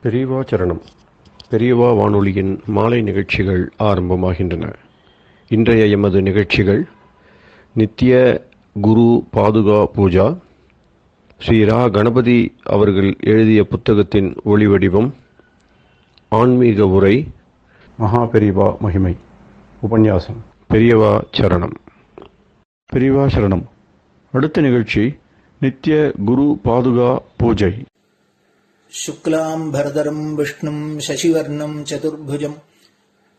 பெரியவா சரணம். பெரியவா வானொலியின் மாலை நிகழ்ச்சிகள் ஆரம்பமாகின்றன. இன்றைய எமது நிகழ்ச்சிகள் நித்திய குரு பாதுகா பூஜா, ஸ்ரீ ரா கணபதி அவர்கள் எழுதிய புத்தகத்தின் ஒளிவடிவம், ஆன்மீக உரை, மகா பெரியவா மகிமை, உபன்யாசம். பெரியவா சரணம். பெரியவா சரணம். அடுத்த நிகழ்ச்சி நித்திய குரு பாதுகா பூஜை. शुक्लां भरदरं विष्णुं शशिवर्णं चतुर्भुजं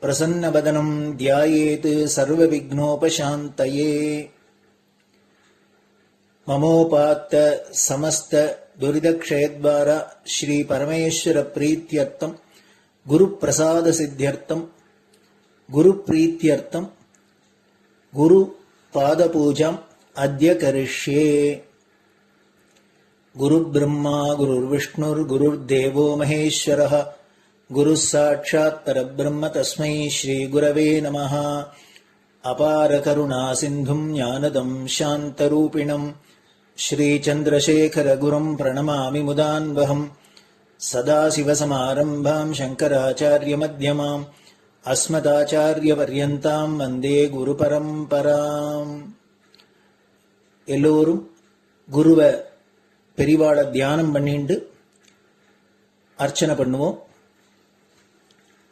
प्रसन्नवदनं ध्यायेत् सर्वविघ्नोपशान्तये। ममोपात्त समस्त दुरितक्षयद्वारा श्री परमेश्वर प्रीत्यर्थं गुरुप्रसाद सिद्ध्यर्थं गुरुप्रीत्यर्थं गुरुपादपूजाम् अद्य करिष्ये। गुरुर्ब्रह्मा गुरुर्विष्णुर्गुरुर्देवो महेश्वरः गुरुः साक्षात् परब्रह्म तस्मै श्रीगुरवे नमः। अपार करुणासिन्धुं ज्ञानदं शान्तरूपिणं श्रीचन्द्रशेखरगुरुं प्रणमामि मुदान्वहम्। सदाशिवसमारम्भां शङ्कराचार्यमध्यमाम् अस्मदाचार्यपर्यन्तां वन्दे गुरुपरम्पराम्. எல்லோரும் குருவை பெரிவாளை தியானம் பண்ணிண்டு அர்ச்சனை பண்ணுவோம்.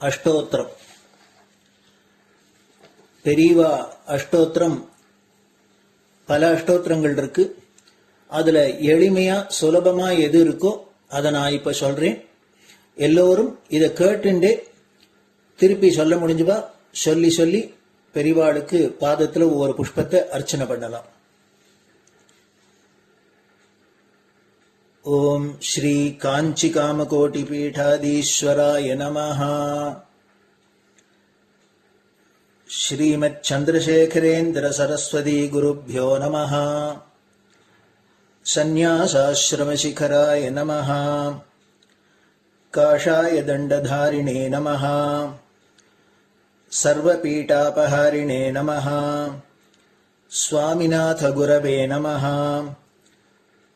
அஷ்டோத்திரம். பெரியவா அஷ்டோத்திரம் பல அஷ்டோத்திரங்கள் இருக்கு. அதுல எளிமையா சுலபமா எது இருக்கோ அதை நான் இப்ப சொல்றேன். எல்லோரும் இதை கேட்டுண்டே திருப்பி சொல்ல முடிஞ்சுவா சொல்லி சொல்லி பெரிவாளுக்கு பாதத்துல ஒவ்வொரு புஷ்பத்தை அர்ச்சனை பண்ணலாம். ओम श्री कांची कामकोटि पीठाधीश्वराय नमः. श्रीमत् चंद्रशेखरेन्द्र सरस्वती गुरुभ्यो नमः. संन्यासाश्रम शिखराय नमः. काषाय दंडधारिणे नमः. सर्वपीठापहारिणे नमः. स्वामिनाथ गुरवे नमः.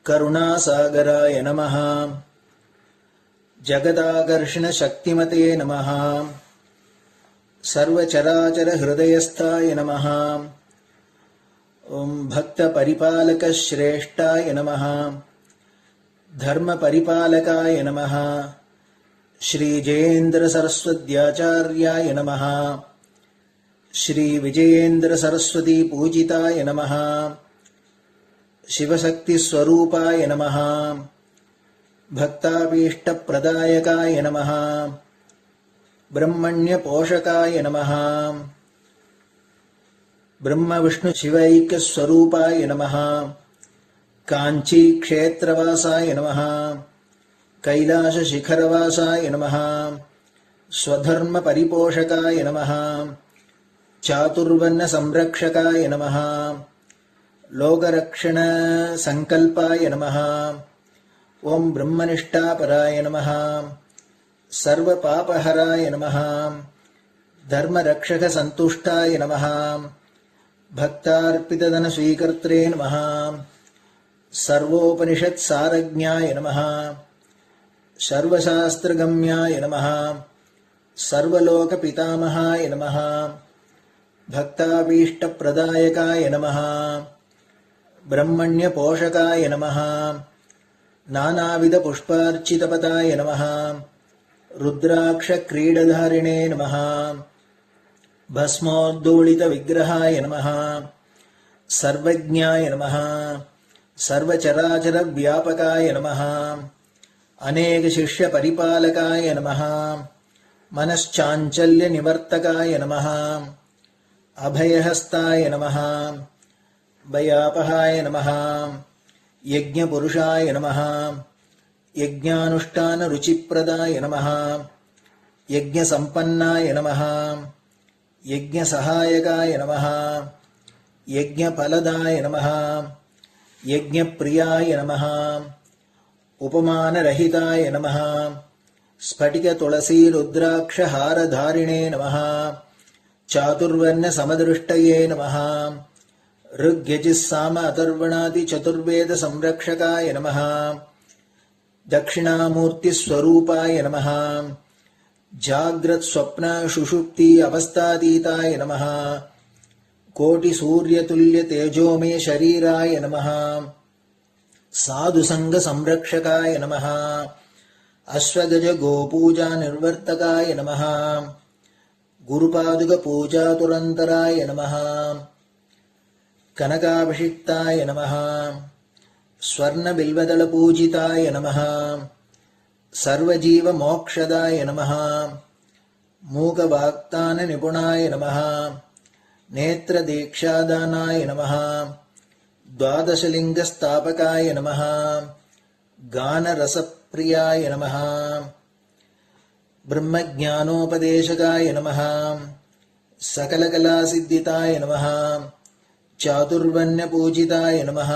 करुणासागराय नमः. जगदाकर्षण शक्तिमते नमः. सर्वचराचर हृदयस्थाय नमः. ओम भक्त परिपालक श्रेष्ठाय नमः. धर्म परिपालकाय नमः. श्री जयेन्द्र सरस्वत्याचार्याय नमः. श्री विजयेन्द्र सरस्वती पूजिताय नमः. शिवशक्ति स्वरूपाय नमः. भक्ताभीष्ट प्रदायकाय नमः. ब्रह्मण्य पोषकाय नमः. ब्रह्म विष्णु शिवैक्य स्वरूपाय नमः. कांची क्षेत्रवासाय नमः. कैलाश शिखरवासाय नमः. स्वधर्म परिपोषकाय नमः. चातुर्वर्ण संरक्षकाय नमः. लोकरक्षण संकल्पाय नमः. ओम ब्रह्मनिष्ठापराय नमः. सर्वपापहराय नमः. धर्मरक्षक संतुष्टाय नमः. भक्तार्पितधन स्वीकर्त्रे नमः. सर्वोपनिषत् सारज्ञाय नमः. सर्वशास्त्रगम्याय नमः. सर्वलोक पितामहाय नमः. भक्ताभीष्ट प्रदायकाय नमः. ब्रह्मण्य पोषकाय नमः. नानाविध पुष्पार्चितपताय नमः. रुद्राक्ष क्रीडधारिणे नमः. भस्मोद्दोलित विग्रहाय नमः. सर्वज्ञाय नमः. सर्वचराचर व्यापकाय नमः. अनेक शिष्य परिपालकाय नमः. मनश्चाञ्चल्य निवर्तकाय नमः. अभयहस्ताय नमः. भयापहाय नमः. यज्ञपुरुषाय नमः. यज्ञानुष्ठान रुचिप्रदाय नमः. यज्ञसम्पन्नाय नमः. यज्ञसहायकाय नमः. यज्ञफलदाय नमः. यज्ञप्रियाय नमः. उपमानरहिताय नमः. स्फटिक तुलसी रुद्राक्ष हारधारिणे नमः. चातुर्वर्ण समदृष्टये नमः. ऋग्यजुस्साम अथर्वणादि चतुर्वेद संरक्षकाय नमः. दक्षिणामूर्तिस्वरूपाय नमः जाग्रत् स्वप्न सुषुप्ति अवस्थातीताय नमः कोटिसूर्यतुल्यतेजोमय शरीराय नमः साधुसङ्गसंरक्षकाय नमः अश्वगज गोपूजा निर्वर्तकाय नमः गुरुपादुकपूजातुरन्तराय नमः कनकाभिषिक्ताय नमः स्वर्णबिल्वदलपूजिताय नमः सर्वजीवमोक्षदाय नमः मूकवाक्ताननिपुणाय नमः नेत्रदीक्षादानाय नमः द्वादशलिङ्गस्थापकाय नमः गानरसप्रियाय नमः ब्रह्मज्ञानोपदेशकाय नमः सकलकलासिद्धिताय नमः चातुर्वर्ण्यपूजिताय नमः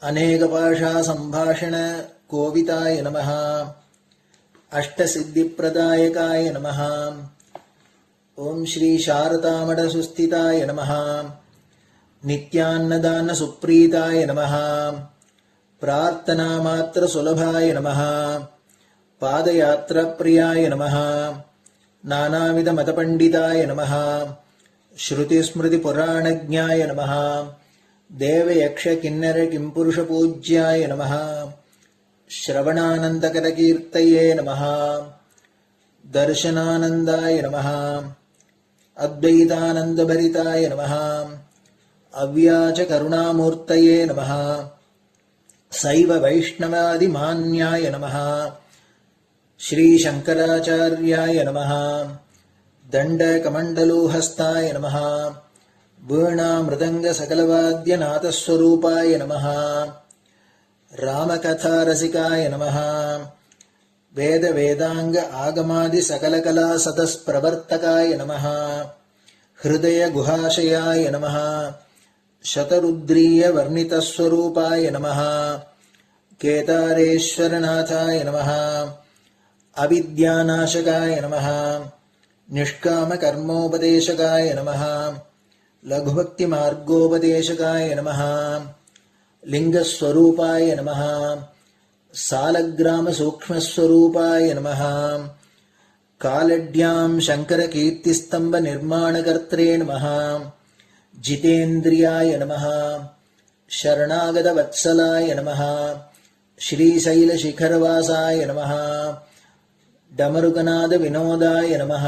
अनेकभाषासम्भाषण कोविताय नमः अष्टसिद्धिप्रदायकाय नमः ओम श्री शारदामठसुस्थिताय नमः नित्यान्नदानसुप्रीताय नमः प्रार्थनामात्रसुलभाय नमः पादयात्राप्रियाय नमः नानाविधमतपण्डिताय नमः श्रुतिस्मृतिपुराणज्ञाय नमः देवयक्षकिन्नरकिंपुरुषपूज्याय नमः श्रवणानन्दकरकीर्तये नमः दर्शनानन्दाय नमः अद्वैतानन्दभरिताय नमः अव्याजकरुणामूर्तये नमः शैव वैष्णवादिमान्याय नमः श्रीशङ्कराचार्याय नमः दण्डकमण्डलोहस्ताय नमः वीणामृदङ्गसकलवाद्यनाथस्वरूपाय नमः रामकथारसिकाय नमः वेदवेदाङ्ग आगमादिसकलकलासतस्प्रवर्तकाय नमः हृदयगुहाशयाय नमः शतरुद्रीयवर्णितस्वरूपाय नमः केदारेश्वरनाथाय नमः अविद्यानाशकाय नमः निष्कामकर्मोपदेशकाय नमः लघुभक्तिमार्गोपदेशकाय नमः लिङ्गस्वरूपाय नमः सालग्रामसूक्ष्मस्वरूपाय नमः कालड्यां शङ्करकीर्तिस्तम्भनिर्माणकर्त्रे नमः जितेन्द्रियाय नमः शरणागतवत्सलाय नमः श्रीशैलशिखरवासाय नमः डमरुकनादविनोदाय नमः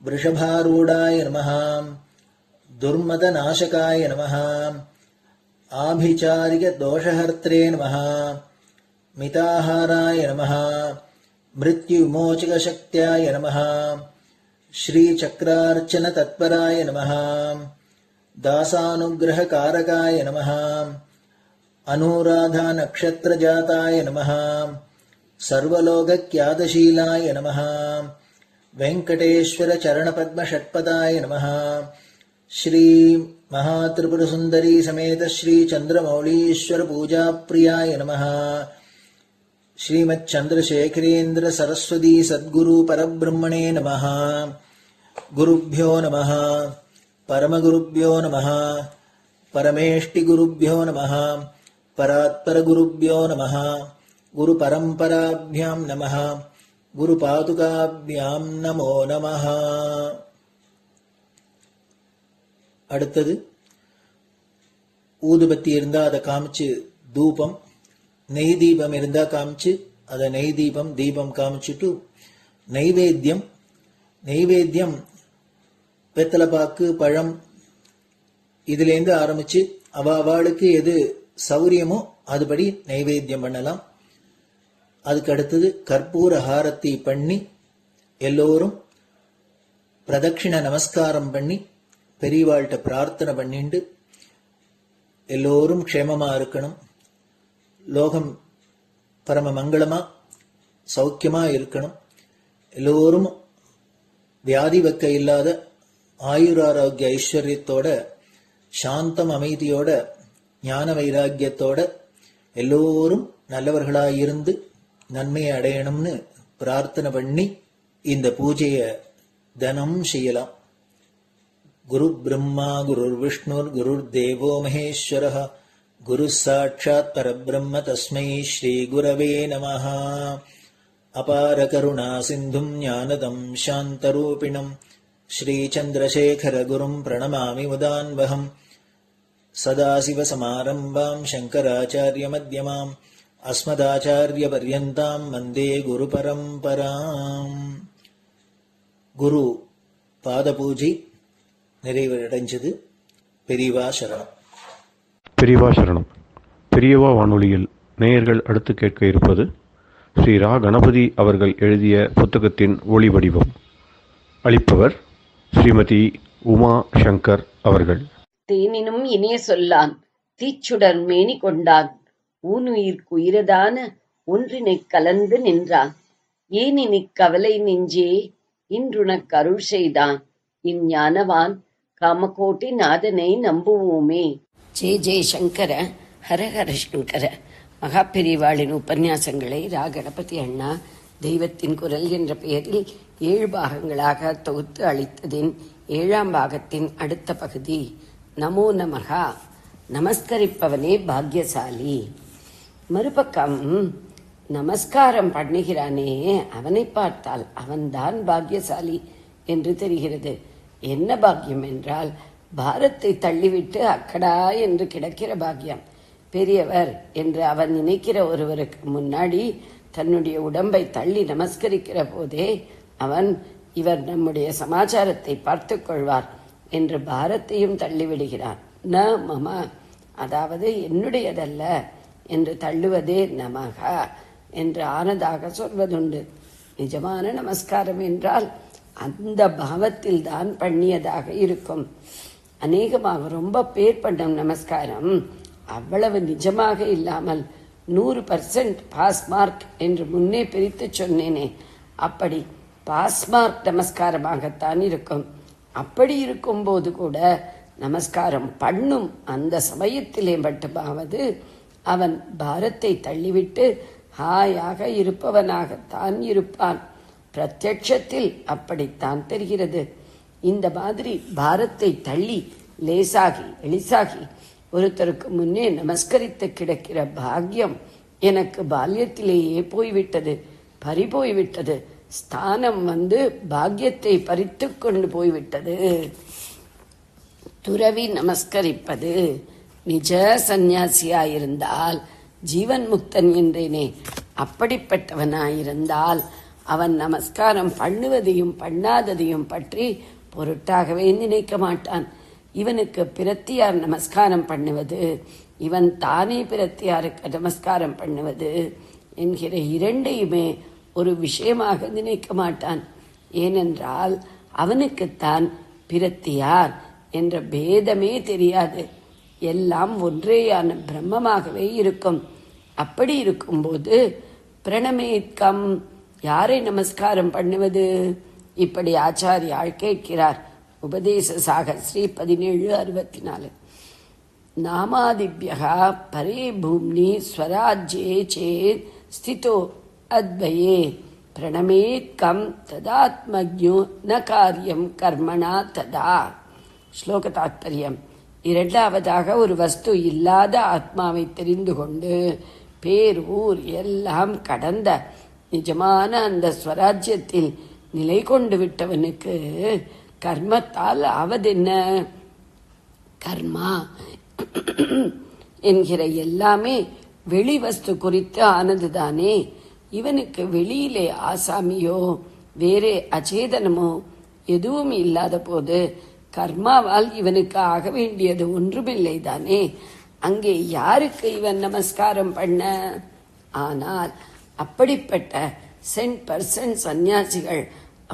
वृषभारूढाय नमः दुर्मदनाशकाय नमः आभिचारिकदोषहर्त्रे नमः मिताहाराय नमः मृत्युविमोचकशक्त्याय नमः श्रीचक्रार्चनतत्पराय नमः दासानुग्रहकारकाय नमः अनुराधानक्षत्रजाताय नमः सर्वलोकख्यातशीलाय नमः वेङ्कटेश्वरचरणपद्मषट्पदाय नमः श्री महात्रिपुरसुन्दरी समेत श्री चन्द्रमौलीश्वर पूजाप्रियाय नमः श्रीमच्चन्द्रशेखरेन्द्र सरस्वती सद्गुरु परब्रह्मणे नमः गुरुभ्यो नमः परमगुरुभ्यो नमः परमेष्टिगुरुभ्यो नमः परात्परगुरुभ्यो नमः गुरुपरम्पराभ्यां नमः गुरुपादुकाभ्यां नमो नमः. அடுத்தது ஊதுபத்தி இருந்தா அதை காமிச்சு தூபம், நெய் தீபம் இருந்தா காமிச்சு அதை நெய் தீபம் தீபம் காமிச்சுட்டு நைவேத்தியம் வெத்தலைப்பாக்கு பழம் இதுலேருந்து ஆரம்பிச்சு அவளுக்கு எது சௌரியமோ அதுபடி நைவேத்தியம் பண்ணலாம். அதுக்கு அடுத்தது கற்பூர ஹாரத்தி பண்ணி எல்லோரும் பிரதட்சிண நமஸ்காரம் பண்ணி பெரியவாள்கிட்ட பிரார்த்தனை பண்ணிண்டு எல்லோரும் க்ஷேமமா இருக்கணும், லோகம் பரம மங்களமா சௌக்கியமா இருக்கணும், எல்லோரும் வியாதி வெக்க இல்லாத ஆயுராரோக்கிய ஐஸ்வர்யத்தோட சாந்தம் அமைதியோட ஞான வைராக்கியத்தோட எல்லோரும் நல்லவர்களாயிருந்து நன்மையை அடையணும்னு பிரார்த்தனை பண்ணி இந்த பூஜையை தினம் செய்யலாம். குரு பிரம்மா குருர் விஷ்ணுர் குருர் தேவோ மகேஸ்வரः குரு சாட்சாத் பரபிரம்ம தஸ்மை ஸ்ரீ குரவே நமஹ. அபார கருணா சிந்தும் ஞானதம் சாந்தரூபிணம் ஸ்ரீ சந்திரசேகர குரும் பிரணமாமி முதான்வகம். சதாசிவசமாரம்பாம் சங்கராச்சாரிய மத்யமாம் அஸ்மதாச்சாரிய பர்யந்தாம் வந்தே குரு பரம்பராம். குரு பாத பூஜை நிறைவடைஞ்சது. பெரியவா சரணம். பெரியவா சரணம். பெரியவா வானொலியில் நேயர்கள் அடுத்து கேட்க இருப்பது ஸ்ரீ ரா கணபதி அவர்கள் எழுதிய புத்தகத்தின் ஒளி வடிவம். அளிப்பவர் ஸ்ரீமதி உமா சங்கர் அவர்கள். தேனினும் இனிய சொல்லான் தீச்சுடர் மேனி கொண்டான் ஊனுயிர்க்குயிரதான ஒன்றினைக் கலந்து நின்றான் ஏனினிக் கவலை நெஞ்சே இன்றுனக் அருள் செய்தான் இஞ்ஞானவான் காமகோட்டி நாதனை நம்புவோமே. ஜெய சங்கர ஹரஹர சங்கர. மகாபெரிவாளின் உபன்யாசங்களை ரா கணபதி அண்ணா தெய்வத்தின் குரல் என்ற பெயரில் 7 பாகங்களாக தொகுத்து அளித்ததின் 7ஆம் பாகத்தின் அடுத்த பகுதி. நமோ நமகா. நமஸ்கரிப்பவனே பாக்யசாலி. மறுபக்கம் நமஸ்காரம் பண்ணுகிறானே அவனை பார்த்தால் அவன்தான் பாக்யசாலி என்று தெரிகிறது. என்ன பாக்கியம் என்றால் பாரத்தை தள்ளிவிட்டு அக்கடா என்று கிடக்கிற பாக்கியம். பெரியவர் என்று அவன் நினைக்கிற ஒருவருக்கு முன்னாடி தன்னுடைய உடம்பை தள்ளி நமஸ்கரிக்கிற போதே அவன் இவர் நம்முடைய சமாச்சாரத்தை பார்த்து கொள்வார் என்று பாரத்தையும் தள்ளிவிடுகிறான். ந மம, அதாவது என்னுடையதல்ல என்று தள்ளுவதே நமகா என்று ஆனதாக சொல்வதுண்டு. நிஜமான நமஸ்காரம் என்றால் அந்த பாவத்தில் தான் பண்ணியதாக இருக்கும். அநேகமாக ரொம்ப பேர் பண்ணும் நமஸ்காரம் அவ்வளவு நிஜமாக இல்லாமல் 100% பாஸ் மார்க் என்று முன்னே பிரித்து சொன்னேனே, அப்படி பாஸ் மார்க் நமஸ்காரமாகத்தான் இருக்கும். அப்படி இருக்கும்போது கூட நமஸ்காரம் பண்ணும் அந்த சமயத்திலே மட்டுமாவது அவன் பாரத்தை தள்ளிவிட்டு ஹாயாக இருப்பவனாகத்தான் இருப்பான். பிரத்யட்சத்தில் அப்படித்தான் தெரிகிறது. இந்த மாதிரி பாரத்தை தள்ளி லேசாகி எளிசாகி ஒருத்தருக்கு முன்னே நமஸ்கரித்து கிடக்கிற பாக்கியம் எனக்கு பால்யத்திலேயே போய்விட்டது, பறிபோய்விட்டது. ஸ்தானம் பாக்கியத்தை பறித்து கொண்டு போய்விட்டது. துறவி நமஸ்கரிப்பது. நிஜ சந்நியாசியாயிருந்தால் ஜீவன் முக்தன் என்றேனே, அப்படிப்பட்டவனாயிருந்தால் அவன் நமஸ்காரம் பண்ணுவதையும் பண்ணாததையும் பற்றி பொருட்டாகவே நினைக்க மாட்டான். இவனுக்கு பிரத்தியார் நமஸ்காரம் பண்ணுவது, இவன் தானே பிரத்தியாருக்கு நமஸ்காரம் பண்ணுவது என்கிற இரண்டையுமே ஒரு விஷயமாக நினைக்க மாட்டான். ஏனென்றால் அவனுக்குத்தான் பிரத்தியார் என்ற பேதமே தெரியாது. எல்லாம் ஒன்றேயான பிரம்மமாகவே இருக்கும். அப்படி இருக்கும்போது பிரணமேத்கம், யாரை நமஸ்காரம் பண்ணுவது? இப்படி ஆச்சாரியால் கேட்கிறார். உபதேச சாகர் ஸ்ரீ 1764. நாமாதிபியகா பரே பூம்னி ஸ்வராஜ்யே சேத் ஸ்திதோ அத்வயே பிரணமேத்கம் ததாத்மஜ்ஞோ ந காரியம் கர்மணா ததா. ஸ்லோக தாத்பரியம். இரண்டாவதாக ஒரு வஸ்து இல்லாத ஆத்மாவை தெரிந்து கொண்டு பேர் ஊர் எல்லாம் கடந்த நிஜமான அந்த ஸ்வராஜ்யத்தில் நிலை கொண்டு விட்டவனுக்கு கர்மத்தால் ஆவதென்ன? கர்மா என்கிற எல்லாமே வெளி வஸ்து குறித்து ஆனதுதானே. இவனுக்கு வெளியிலே ஆசாமியோ வேறே அச்சேதனமோ எதுவும் இல்லாத போது கர்மாவால் இவனுக்கு ஆக வேண்டியது ஒன்றுமில்லை தானே. அங்கே யாருக்கு இவன் நமஸ்காரம் பண்ண? ஆனால் அப்படிப்பட்ட 100% சந்நியாசிகள்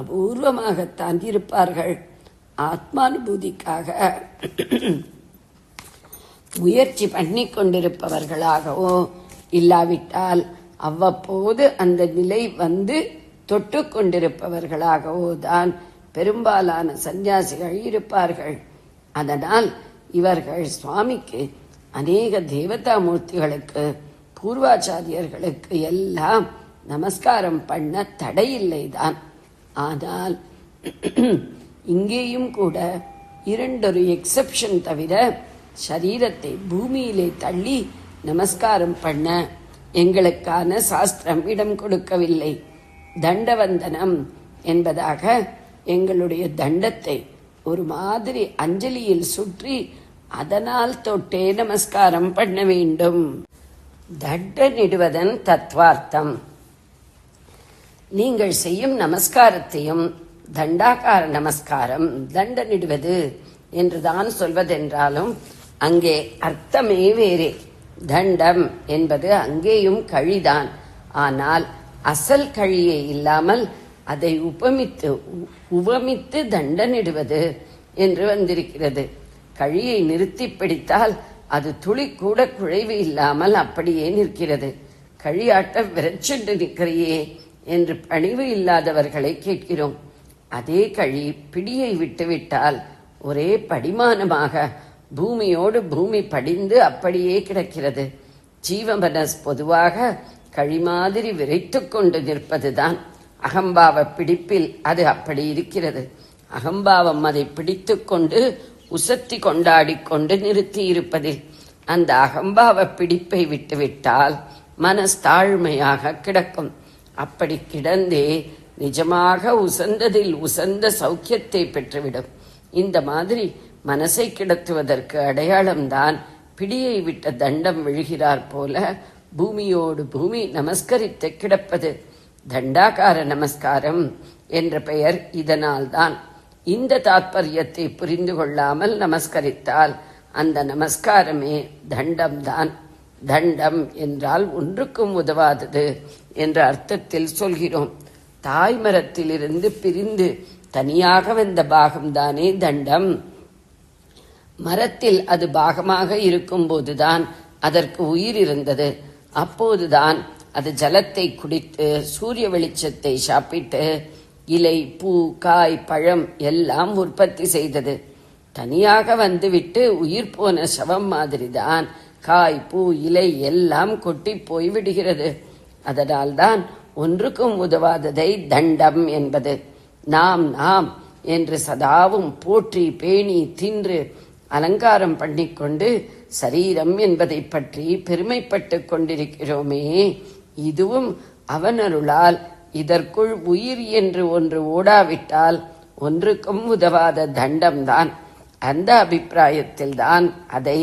அபூர்வமாகத்தான் இருப்பார்கள். ஆத்மானுபூதிக்காக முயற்சி பண்ணி கொண்டிருப்பவர்களாகவோ இல்லாவிட்டால் அவ்வப்போது அந்த நிலை தொட்டு கொண்டிருப்பவர்களாகவோ தான் பெரும்பாலான சந்நியாசிகள் இருப்பார்கள். அதனால் இவர்கள் சுவாமிக்கு அநேக தேவதா மூர்த்திகளுக்கு பூர்வாச்சாரியர்களுக்கு எல்லாம் நமஸ்காரம் பண்ண தடையில்லைதான். ஆனால் இங்கேயும் கூட 2 எக்ஸெப்ஷன் தவிர சரீரத்தை பூமியிலே தள்ளி நமஸ்காரம் பண்ண எங்களுக்கான சாஸ்திரம் இடம் கொடுக்கவில்லை. தண்டவந்தனம் என்பதாக எங்களுடைய தண்டத்தை ஒரு மாதிரி அஞ்சலியில் சுற்றி அதனால் தொட்டே நமஸ்காரம் பண்ண வேண்டும். தண்டனிடுவதன் தத்வார்த்தம். நீங்கள் செய்யும் நமஸ்காரத்தையும் தண்டாகார நமஸ்காரம் தண்டனிடுவது என்றுதான் சொல்வதென்றாலும் அங்கே அர்த்தமே வேறே. தண்டம் என்பது அங்கேயும் கழிதான். ஆனால் அசல் கழியே இல்லாமல் அதை உவமித்து தண்டனிடுவது என்று வந்திருக்கிறது. கழியை நிறுத்தி பிடித்தால் அது துளி கூட குழைவு இல்லாமல் அப்படியே நிற்கிறது. கழியாட்ட விரைச்சென்று நிற்கிறையே என்று பணிவு இல்லாதவர்களை கேட்கிறோம். அதே கழி பிடியை விட்டுவிட்டால் ஒரே படிமானமாக பூமியோடு பூமி படிந்து அப்படியே கிடக்கிறது. ஜீவமனஸ் பொதுவாக கழி மாதிரி விரைத்து கொண்டு நிற்பதுதான். அகம்பாவ பிடிப்பில் அது அப்படி இருக்கிறது. அகம்பாவம் அதை பிடித்து கொண்டு உசத்தி கொண்டாடி கொண்டு நிறுத்தி இருப்பதில் அந்த அகம்பாவ பிடிப்பை விட்டுவிட்டால் மனஸ்தாழ்மையாக கிடக்கும். அப்படி கிடந்தே நிஜமாக உசந்ததில் உசந்த சௌக்கியத்தை பெற்றுவிடும். இந்த மாதிரி மனசை கிடத்துவதற்கு அடையாளம்தான் பிடியை விட்ட தண்டம் விழுகிறார் போல பூமியோடு பூமி நமஸ்கரித்து கிடப்பது. தண்டாகார நமஸ்காரம் என்ற பெயர் இதனால்தான். இந்த தாத்பரியத்தை புரிந்து கொள்ளாமல் நமஸ்கரித்தால் அந்த நமஸ்காரமே தண்டம்தான். தண்டம் என்றால் ஒன்றுக்கும் உதவாதது என்ற அர்த்தத்தில் சொல்கிறோம். தாய் மரத்திலிருந்து பிரிந்து தனியாக வந்த பாகம்தானே தண்டம். மரத்தில் அது பாகமாக இருக்கும் போதுதான் அதற்கு உயிர் இருந்தது. அப்போதுதான் அது ஜலத்தை குடித்து சூரிய வெளிச்சத்தை சாப்பிட்டு இலை, பூ, காய், பழம் எல்லாம் உற்பத்தி செய்தது. தனியாக வந்துவிட்டு உயிர் போன சவம் மாதிரிதான் காய், பூ, இலை எல்லாம் கொட்டி போய் விடுகிறது. அதனால்தான் ஒன்றுக்கும் உதவாததை தண்டம் என்பது. நாம் நாம் என்று சதாவும் போற்றி பேணி தின்று அலங்காரம் பண்ணிக்கொண்டு சரீரம் என்பதை பற்றி பெருமைப்பட்டு கொண்டிருக்கிறோமே, இதுவும் அவன் அருளால் இதற்குள் உயிர் என்று ஒன்று ஓடாவிட்டால் ஒன்றுக்கும் உதவாத தண்டம்தான். அந்த அபிப்பிராயத்தில்தான் அதை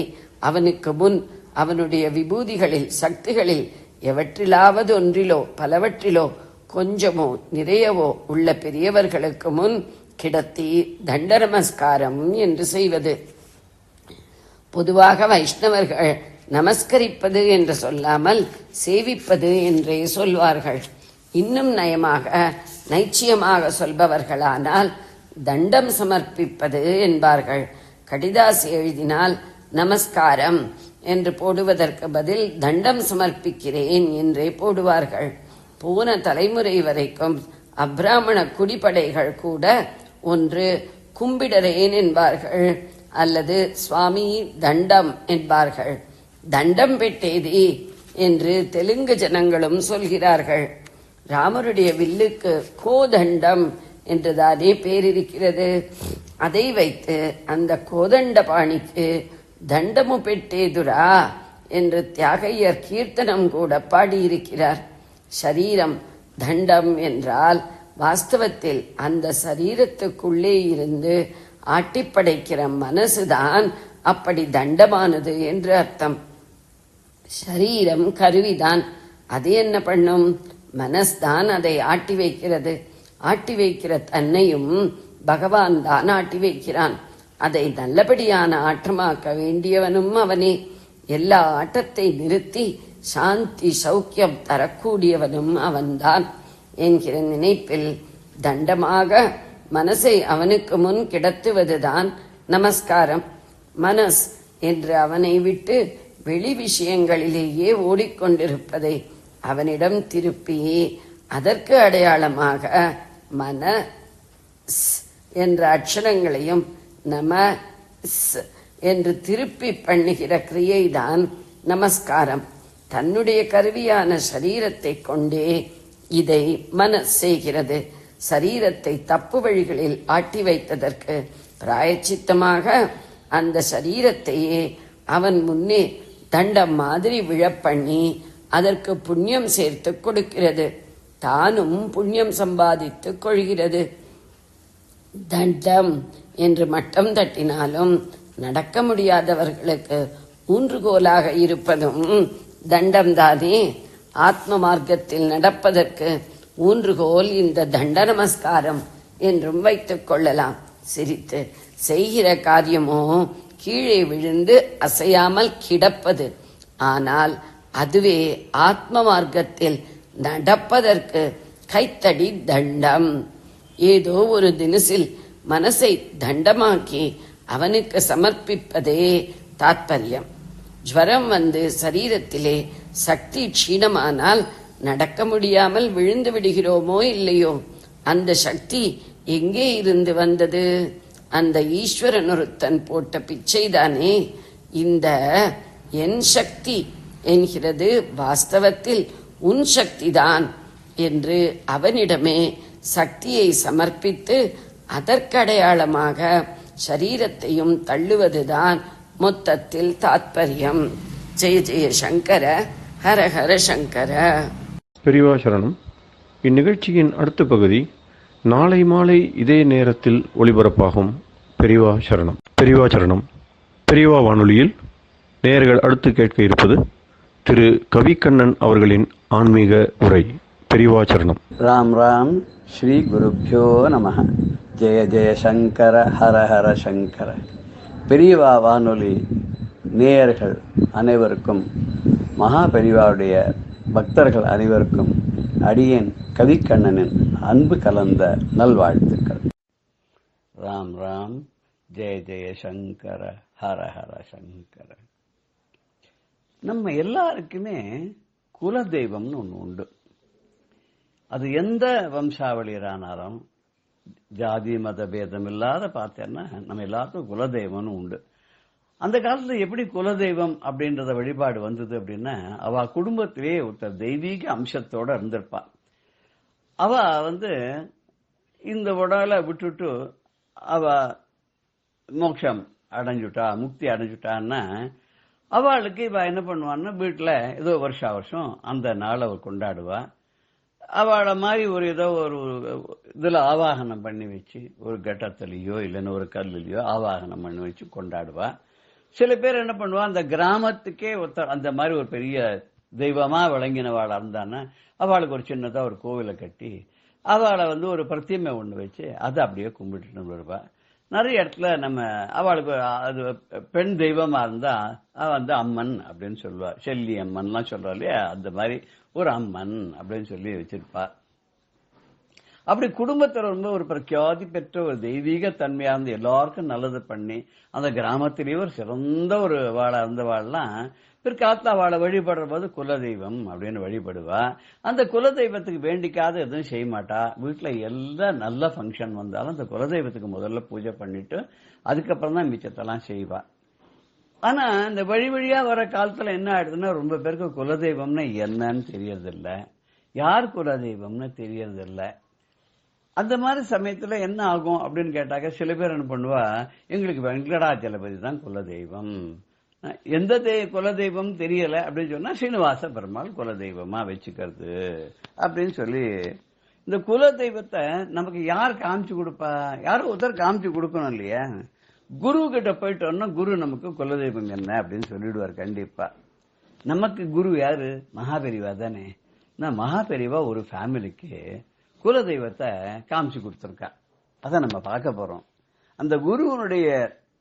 அவனுக்கு முன் அவனுடைய விபூதிகளில் சக்திகளில் எவற்றிலாவது ஒன்றிலோ பலவற்றிலோ கொஞ்சமோ நிறையவோ உள்ள பெரியவர்களுக்கு முன் கிடத்தி தண்ட நமஸ்காரம் என்று செய்வது. பொதுவாக வைஷ்ணவர்கள் நமஸ்கரிப்பது என்று சொல்லாமல் சேவிப்பது என்றே சொல்வார்கள். இன்னும் நயமாக நைச்சியமாக சொல்பவர்களானால் தண்டம் சமர்ப்பிப்பது என்பார்கள். கடிதாசி எழுதினால் நமஸ்காரம் என்று போடுவதற்கு பதில் தண்டம் சமர்ப்பிக்கிறேன் என்றே போடுவார்கள். போன தலைமுறை வரைக்கும் அப்ராமண குடிப்படைகள் கூட ஒன்று கும்பிடறேன் என்பார்கள் அல்லது சுவாமி தண்டம் என்பார்கள். தண்டம் பெட்டேதி என்று தெலுங்கு ஜனங்களும் சொல்கிறார்கள். ராமருடைய வில்லுக்கு கோதண்டம் என்றுதானே பேரிருக்கிறது. அதை வைத்து அந்த கோதண்ட பாணிக்கு தண்டமு பெட்டேதுரா என்று தியாகையர் கீர்த்தனம் கூட பாடியிருக்கிறார். சரீரம் தண்டம் என்றால் வாஸ்தவத்தில் அந்த சரீரத்துக்குள்ளே இருந்து ஆட்டிப்படைக்கிற மனசுதான் அப்படி தண்டமானது என்று அர்த்தம். சரீரம் கருவிதான். அது என்ன பண்ணும்? மனஸ்தான் அதை ஆட்டி வைக்கிறது. ஆட்டி வைக்கிற தன்னையும் பகவான் தான் ஆட்டி வைக்கிறான். அதை நல்லபடியான ஆட்டமாக்க வேண்டியவனும் அவனே. எல்லா ஆட்டத்தை நிறுத்தி சாந்தி சௌக்கியம் தரக்கூடியவனும் அவன்தான் என்கிற நினைப்பில் தண்டமாக மனசை அவனுக்கு முன் கிடத்துவதுதான் நமஸ்காரம். மனஸ் என்று அவனை விட்டு வெளி விஷயங்களிலேயே ஓடிக்கொண்டிருப்பதை அவனிடம் திருப்பி அதற்கு அடையாளமாக மன என்ற அக்ஷரங்களையும் நம என்று திருப்பி பண்ணுகிற கிரியைதான் நமஸ்காரம். தன்னுடைய கருவியான சரீரத்தை கொண்டே இதை மனஸ் செய்கிறது. சரீரத்தை தப்பு வழிகளில் ஆட்டி வைத்ததற்கு பிராயச்சித்தமாக அந்த சரீரத்தையே அவன் முன்னே தண்டம் மாதிரி விழப்பண்ணி அதற்கு புண்ணியம் சேர்த்து கொடுக்கிறது. தானும் புண்ணியம் சம்பாதித்துக் கொள்கிறது. தண்டம் என்று மட்டம் தட்டினாலும் நடக்க முடியாதவர்களுக்கு ஊன்றுகோலாக இருப்பதும் தண்டம்தானே. ஆத்ம மார்க்கத்தில் நடப்பதற்கு ஊன்றுகோல் இந்த தண்ட நமஸ்காரம் என்றும் வைத்துக் கொள்ளலாம். சிரித்து செய்கிற காரியமோ கீழே விழுந்து அசையாமல் கிடப்பது. ஆனால் அதுவே ஆத்ம மார்க்கத்தில் நடப்பதற்கு கைத்தடி தண்டம். ஏதோ ஒரு தினசில் மனசை தண்டமாக்கி அவனுக்கு சமர்ப்பிப்பதே தாத்பரியம். ஜுவரம் வந்து சரீரத்திலே சக்தி க்ஷீணமானால் நடக்க முடியாமல் விழுந்து விடுகிறோமோ இல்லையோ, அந்த சக்தி எங்கே இருந்து வந்தது? அந்த ஈஸ்வரன் ஒருத்தன் போட்ட பிச்சைதானே. இந்த என் சக்தி என்கிறது வாஸ்தவத்தில் உன் சக்திதான் என்று அவனிடமே சக்தியை சமர்ப்பித்து அதற்கடையாளமாக சரீரத்தையும் தள்ளுவதுதான் மொத்தத்தில் தாத்பரியம். ஜெய ஜெய சங்கர, ஹர ஹர சங்கர. பெரியவா சரணம். இந்நிகழ்ச்சியின் அடுத்த பகுதி நாளை மாலை இதே நேரத்தில் ஒளிபரப்பாகும். பெரியவா சரணம். பெரியவா சரணம். பெரியவா வானொலியில் நேயர்கள் அடுத்து கேட்க இருப்பது திரு கவிக்கண்ணன் அவர்களின் ஆன்மீக உரை. பெரியவா சரணம். ராம் ராம். ஸ்ரீ குருப்யோ நம. ஜெய ஜெய சங்கர, ஹர ஹர சங்கர. பெரியவா வானொலி நேயர்கள் அனைவருக்கும், மகா பெரியவாவுடைய பக்தர்கள் அனைவருக்கும் அடியேன் கவிக்கண்ணனின் அன்பு கலந்த நல்வாழ்த்துக்கள். ராம் ராம். ஜெய ஜெய சங்கர, ஹர ஹர சங்கர. நம்ம எல்லாருக்குமே குலதெய்வம்னு ஒன்று உண்டு. அது எந்த வம்சாவளியரானாலும் ஜாதி மத பேதம் இல்லாத பார்த்தேன்னா நம்ம எல்லாத்துக்கும் குலதெய்வம்னு உண்டு. அந்த காலத்துல எப்படி குலதெய்வம் அப்படின்றத வழிபாடு வந்தது அப்படின்னா, அவ குடும்பத்திலேயே ஒருத்தர் தெய்வீக அம்சத்தோட இருந்திருப்பா. அவ இந்த உடலை விட்டுட்டு அவ மோட்சம் அடைஞ்சுட்டா, முக்தி அடைஞ்சுட்டான்னா அவளுக்கு இவ என்ன பண்ணுவான்னா, வீட்டுல ஏதோ வருஷம் அந்த நாள் அவ கொண்டாடுவா. அவளை மாதிரி ஒரு ஏதோ ஒரு இதுல ஆவாகனம் பண்ணி வச்சு, ஒரு கட்டத்திலேயோ இல்லைன்னு ஒரு கல்லுலையோ ஆவாகனம் பண்ணி வச்சு கொண்டாடுவா. சில பேர் என்ன பண்ணுவா, அந்த கிராமத்துக்கே ஒருத்தர் அந்த மாதிரி ஒரு பெரிய தெய்வமா விளங்கினவாளா இருந்தான்னா அவளுக்கு ஒரு சின்னதா ஒரு கோவிலை கட்டி அவளை ஒரு பிரத்தியமை ஒண்ணு வச்சு அதை அப்படியே கும்பிட்டு வருவா. நிறைய இடத்துல நம்ம அவளுக்கு அது பெண் தெய்வமா இருந்தா அம்மன் அப்படின்னு சொல்லுவா. செல்லி அம்மன்லாம் சொல்றா இல்லையா, அந்த மாதிரி ஒரு அம்மன் அப்படின்னு சொல்லி வச்சிருப்பா. அப்படி குடும்பத்தில் ஒரு பிரఖ్యాதி பெற்ற ஒரு தெய்வீக தன்மையா இருந்து எல்லாருக்கும் நல்லது பண்ணி அந்த கிராமத்திலேயே ஒரு சிறந்த ஒரு வாழா இருந்தவாள்லாம் பிற்காலத்துல அவளை வழிபடுற போது குலதெய்வம் அப்படின்னு வழிபடுவா. அந்த குலதெய்வத்துக்கு வேண்டிக்காத எதுவும் செய்ய மாட்டா. வீட்டுல எல்லா நல்ல ஃபங்க்ஷன் வந்தாலும் அந்த குலதெய்வத்துக்கு முதல்ல பூஜை பண்ணிட்டு அதுக்கப்புறம் தான் மிச்சத்தெல்லாம் செய்வா. ஆனா இந்த வழியா வர காலத்துல என்ன ஆயிடுதுன்னா, ரொம்ப பேருக்கு குலதெய்வம்னா என்னன்னு தெரியறதில்ல, யார் குலதெய்வம்னு தெரியறதில்ல. அந்த மாதிரி சமயத்துல என்ன ஆகும் அப்படின்னு கேட்டாக்க, சில பேர் என்ன பண்ணுவா, எங்களுக்கு வெங்கடாச்சலபதி தான் குலதெய்வம். எந்த குலதெய்வம் தெரியல அப்படின்னு சொன்னா ஸ்ரீனிவாச பெருமாள் குலதெய்வமா வச்சுக்கிறது அப்படின்னு சொல்லி, இந்த குலதெய்வத்தை நமக்கு யார் காமிச்சு கொடுப்பா? யாரும் ஒருத்தர் காமிச்சு கொடுக்கணும் இல்லையா? குரு கிட்ட போயிட்டோம்னா குரு நமக்கு குலதெய்வம் என்ன அப்படின்னு சொல்லிடுவார் கண்டிப்பா. நமக்கு குரு யாரு? மகாபெரிவா தானே. மகாபெரிவா ஒரு ஃபேமிலிக்கு குலதெய்வத்தை காமிச்சு கொடுத்துருக்கா. அத நம்ம பார்க்க போறோம். அந்த குருவனுடைய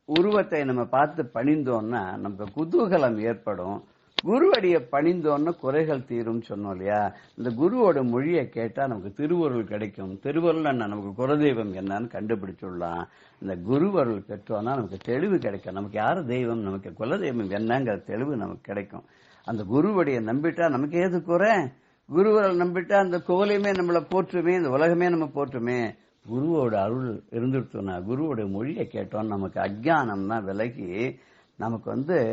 உருவத்தை நம்ம பார்த்து பணிந்தோம்னா நமக்கு குதூகலம் ஏற்படும். குருவடிய பணிந்தோன்னு குறைகள் தீரும் சொன்னோம் இல்லையா? இந்த குருவோட மொழியை கேட்டா நமக்கு திருவருள் கிடைக்கும். திருவருள் என்ன, நமக்கு குலதெய்வம் என்னன்னு கண்டுபிடிச்சுடலாம். இந்த குருவருள் பெற்றோம்னா நமக்கு தெளிவு கிடைக்கும். நமக்கு யாரு தெய்வம், நமக்கு குலதெய்வம் என்னங்கிற தெளிவு நமக்கு கிடைக்கும். அந்த குருவடிய நம்பிட்டா நமக்கு ஏது குறை? குருவருள் நம்பிட்டா அந்த கோலையுமே நம்மளை போற்றுமே, இந்த உலகமே நம்ம போற்றுமே. குருவோட அருள் இருந்துருத்தோம்னா, குருவோட மொழியை கேட்டோம், நமக்கு அஜ்ஞானம்னா விலகி நமக்கு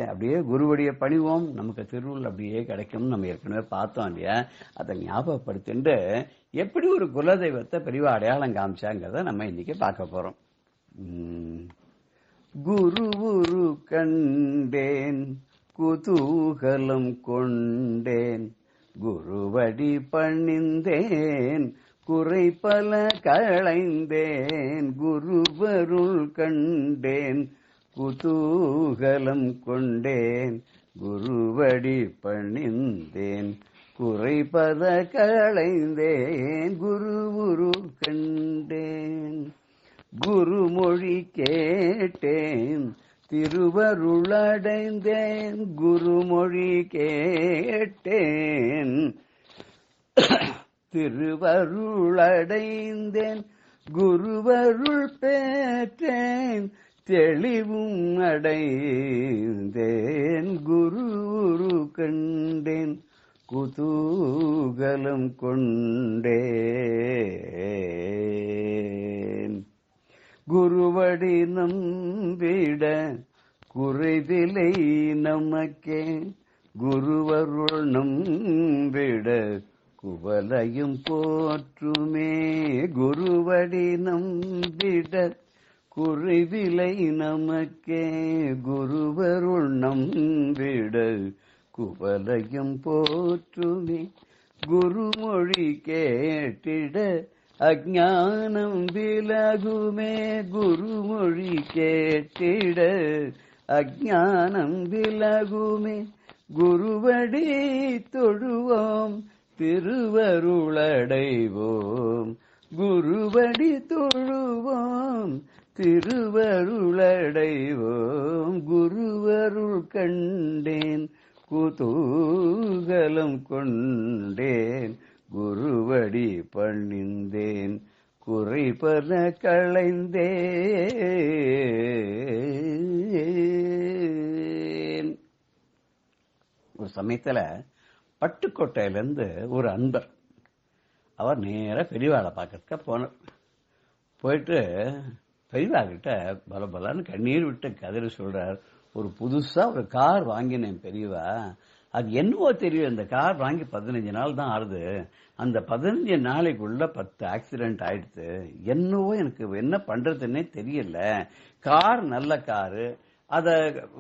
அப்படியே குருவடிய பணிவோம், நமக்கு திருவுள் அப்படியே கிடைக்கும். நம்ம ஏற்கனவே பார்த்தோம் இல்லையா? அதை ஞாபகப்படுத்திட்டு எப்படி ஒரு குலதெய்வத்தை பெரியவா அடையாளம் காமிச்சாங்கிறத நம்ம இன்னைக்கு பார்க்க போறோம். குருவுரு கண்டேன் குதூகலம் கொண்டேன் குருவடி பணிந்தேன் குறை பல களைந்தேன் குருவருள் கண்டேன் குதூகலம் கொண்டேன் குருவடி பணிந்தேன் குறை பல களைந்தேன் குருவுரு கண்டேன் குருமொழி கேட்டேன் திருவருளடைந்தேன் குருமொழி கேட்டேன் திருவருளடைந்தேன் குருவருள் பெற்றேன் தெளிவும் அடைந்தேன் குருவுரு கண்டேன் குதூகலம் கொண்டேன் குருவடி நம்பிட குறைவிலை நமக்கே குருவருள் நம்பிட குவலையும் போற்றுமே குருவடி நம்பிட குறைவிலை நமக்கே குருவருள் நம்பிட குவலையும் போற்றுமே குருமொழி கேட்டிட அஞ்ஞானம் விலகுமே குருமொழி கேட்டிட அஞ்ஞானம் விலகுமே குருவடி தொழுவோம் திருவருளடைவோம் குருவடி தொழுவோம் திருவருளடைவோம் குருவருள் கண்டேன் குதூகலம் கொண்டேன் குருவடி பணிந்தேன் குறை பல களைந்தேன். ஒரு சமயத்துல பட்டுக்கோட்டையிலிருந்து ஒரு அன்பர் அவர் நேர பெரியவாளை பார்க்கறதுக்கு போனார். போயிட்டு பெரியவா கிட்ட பலபலன்னு கண்ணீர் விட்டு கதறி சொல்றார், ஒரு புதுசா ஒரு கார் வாங்கினேன் பெரியவா, அது என்னவோ தெரியும், இந்த கார் வாங்கி 15 நாள் தான் ஆறுது, அந்த 15 நாளைக்குள்ள 10 ஆக்சிடென்ட் ஆயிடுச்சு, என்னவோ எனக்கு என்ன பண்றதுன்னே தெரியல. கார் நல்ல காரு, அதை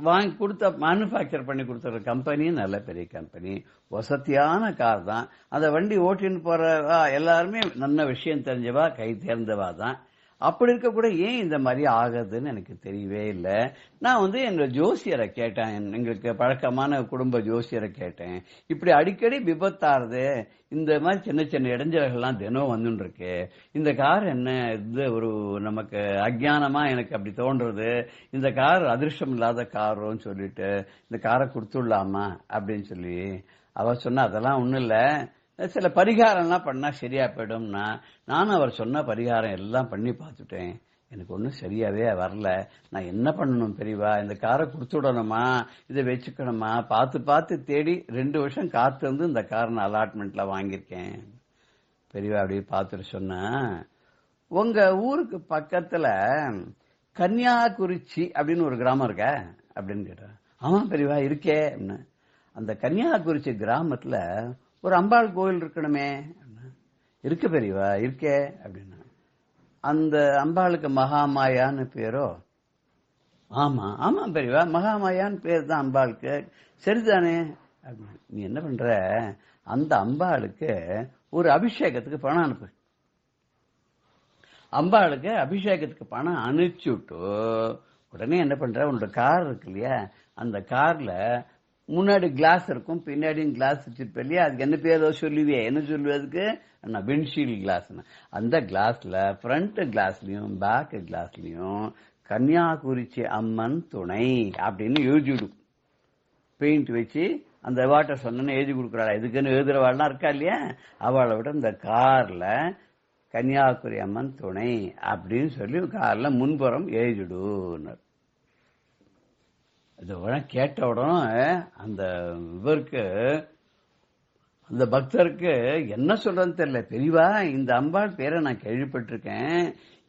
வாங்கி கொடுத்த மேனுஃபேக்சர் பண்ணி கொடுத்துற கம்பெனி நல்ல பெரிய கம்பெனி, வசதியான கார் தான், அந்த வண்டி ஓட்டின்னு போற எல்லாருமே நல்ல விஷயம் தெரிஞ்சவா, கை தேர்ந்தவா தான். அப்படி இருக்க கூட ஏன் இந்த மாதிரி ஆகுதுன்னு எனக்கு தெரியவே இல்லை. நான் எங்க ஜோசியரை கேட்டேன், எங்களுக்கு பழக்கமான குடும்ப ஜோசியரை கேட்டேன், இப்படி அடிக்கடி விபத்தாருது, இந்த மாதிரி சின்ன சின்ன இடைஞ்சல்கள்லாம் தினம் வந்துட்டு இருக்கு, இந்த கார் என்ன இது ஒரு நமக்கு அஜ்ஞானமா எனக்கு அப்படி தோன்றது, இந்த கார் அதிர்ஷ்டம் இல்லாத காரோன்னு சொல்லிட்டு இந்த காரை கொடுத்துடலாமா அப்படின்னு சொல்லி அவ சொன்னா, அதெல்லாம் ஒண்ணும் இல்ல, சில பரிகாரம்லாம் பண்ணா சரியா போயிடும்னா. நானும் அவர் சொன்ன பரிகாரம் எல்லாம் பண்ணி பார்த்துட்டேன், எனக்கு ஒன்றும் சரியாவே வரல. நான் என்ன பண்ணணும் பெரியவா, இந்த காரை கொடுத்து விடணுமா, இதை வச்சுக்கணுமா, பார்த்து பார்த்து தேடி 2 வருஷம் காத்து வந்து இந்த காரை நான் அலாட்மெண்ட்ல வாங்கியிருக்கேன். பெரியவா அப்படி பார்த்துட்டு சொன்னா, உங்க ஊருக்கு பக்கத்துல கன்னியாகுறிச்சி அப்படின்னு ஒரு கிராமம் இருக்க அப்படின்னு கேட்டா. ஆமா பெரியவா இருக்கே. அந்த கன்னியாகுறிச்சி கிராமத்துல ஒரு அம்பாள் கோயில் இருக்கணுமே. இருக்கு பெரியவா, இருக்கே அப்படின்னா. அந்த அம்பாளுக்கு மகாமாயான்னு பேரோ? ஆமா ஆமா பெரியவா, மகாமாயான்னு பேர் தான் அம்பாளுக்கு. சரிதானே அப்படின்னு. நீ என்ன பண்ற, அந்த அம்பாளுக்கு ஒரு அபிஷேகத்துக்கு பணம் அனுப்பு. அம்பாளுக்கு அபிஷேகத்துக்கு பணம் அனுப்பிச்சு விட்டு உடனே என்ன பண்ற, உன்னோட கார் இருக்கு இல்லையா, அந்த கார்ல முன்னாடி கிளாஸ் இருக்கும், பின்னாடியும் கிளாஸ் வச்சிருப்ப இல்லையா, அதுக்கு என்ன பேரோ சொல்லுவியே, என்ன சொல்லுவதுக்கு, விண்ட்ஷீல்ட் கிளாஸ். அந்த கிளாஸ்ல ஃப்ரண்ட் கிளாஸ்லயும் பேக் கிளாஸ்லயும் கன்னியாகுறிச்சி அம்மன் துணை அப்படின்னு எழுதிவிடும். பெயிண்ட் வச்சு அந்த வாட்டர் சொன்ன எழுதி கொடுக்குறாள். இதுக்குன்னு எழுதுறவாள்லாம் இருக்கா இல்லையா, அவளை விட இந்த கார்ல கன்னியாகுமரி அம்மன் துணை அப்படின்னு சொல்லி கார்ல முன்புறம் எழுதிடுனார். இது கேட்ட உடனே அந்த இவருக்கு அந்த பக்தருக்கு என்ன சொல்றதுன்னு தெரியல. பெரியவா, இந்த அம்பாள் பேரை நான் கேள்விப்பட்டிருக்கேன்.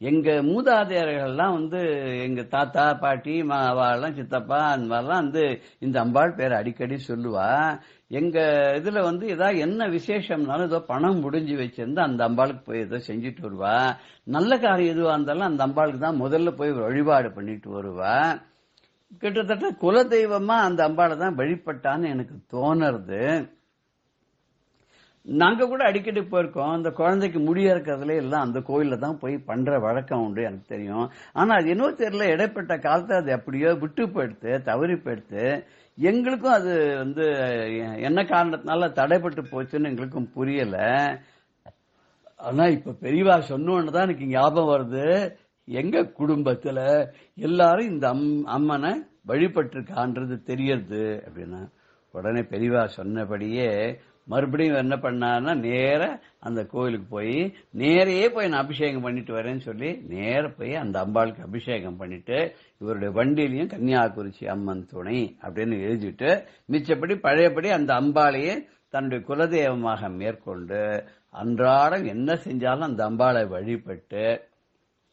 எங்க மூதாதையர்கள்லாம் எங்க தாத்தா பாட்டி அவெல்லாம் சித்தப்பா அந்த மாதிரிலாம் இந்த அம்பாள் பேரை அடிக்கடி சொல்லுவா. எங்க இதுல ஏதாவது என்ன விசேஷம்னாலும் ஏதோ பணம் முடிஞ்சு வச்சிருந்தா அந்த அம்பாளுக்கு போய் ஏதோ செஞ்சுட்டு வருவா. நல்ல காரியம் எதுவா இருந்தாலும் அந்த அம்பாளுக்கு தான் முதல்ல போய் வழிபாடு பண்ணிட்டு வருவா. கிட்டத்தட்ட குல தெய்வமா அந்த அம்பாளை தான் வழிபட்டான்னு எனக்கு தோணுறது. நாங்க கூட அடிக்கடி போயிருக்கோம். அந்த குழந்தைக்கு முடிய இருக்கிறதுல எல்லாம் அந்த கோயில்ல தான் போய் பண்ற வழக்கம் உண்டு, எனக்கு தெரியும். ஆனா அது என்னவோ தெரியல, இடைப்பட்ட காலத்துல அது எப்படியோ விட்டு போயிடுத்து, தவறி போயிடுத்து. எங்களுக்கும் அது என்ன காரணத்தினால தடைப்பட்டு போச்சுன்னு எங்களுக்கும் புரியல. ஆனா இப்ப பெரியவா சொன்னோன்னு தான் எனக்கு ஞாபகம் வருது, எங்க குடும்பத்துல எல்லாரும் இந்த அம்மனை வழிபட்டிருக்கான்றது தெரியறது அப்படின்னா. உடனே பெரியவா சொன்னபடியே மறுபடியும் என்ன பண்ணாருன்னா, நேர அந்த கோயிலுக்கு போய் நேரையே போய் நான் அபிஷேகம் பண்ணிட்டு வரேன்னு சொல்லி நேர போய் அந்த அம்பாளுக்கு அபிஷேகம் பண்ணிட்டு, இவருடைய வண்டியிலையும் கன்னியாகுறிச்சி அம்மன் துணை அப்படின்னு எழுதிட்டு, மிச்சப்படி பழையபடி அந்த அம்பாளையே தன்னுடைய குலதெய்வமாக மேற்கொண்டு அன்றாடம் என்ன செஞ்சாலும் அந்த அம்பாளை வழிபட்டு,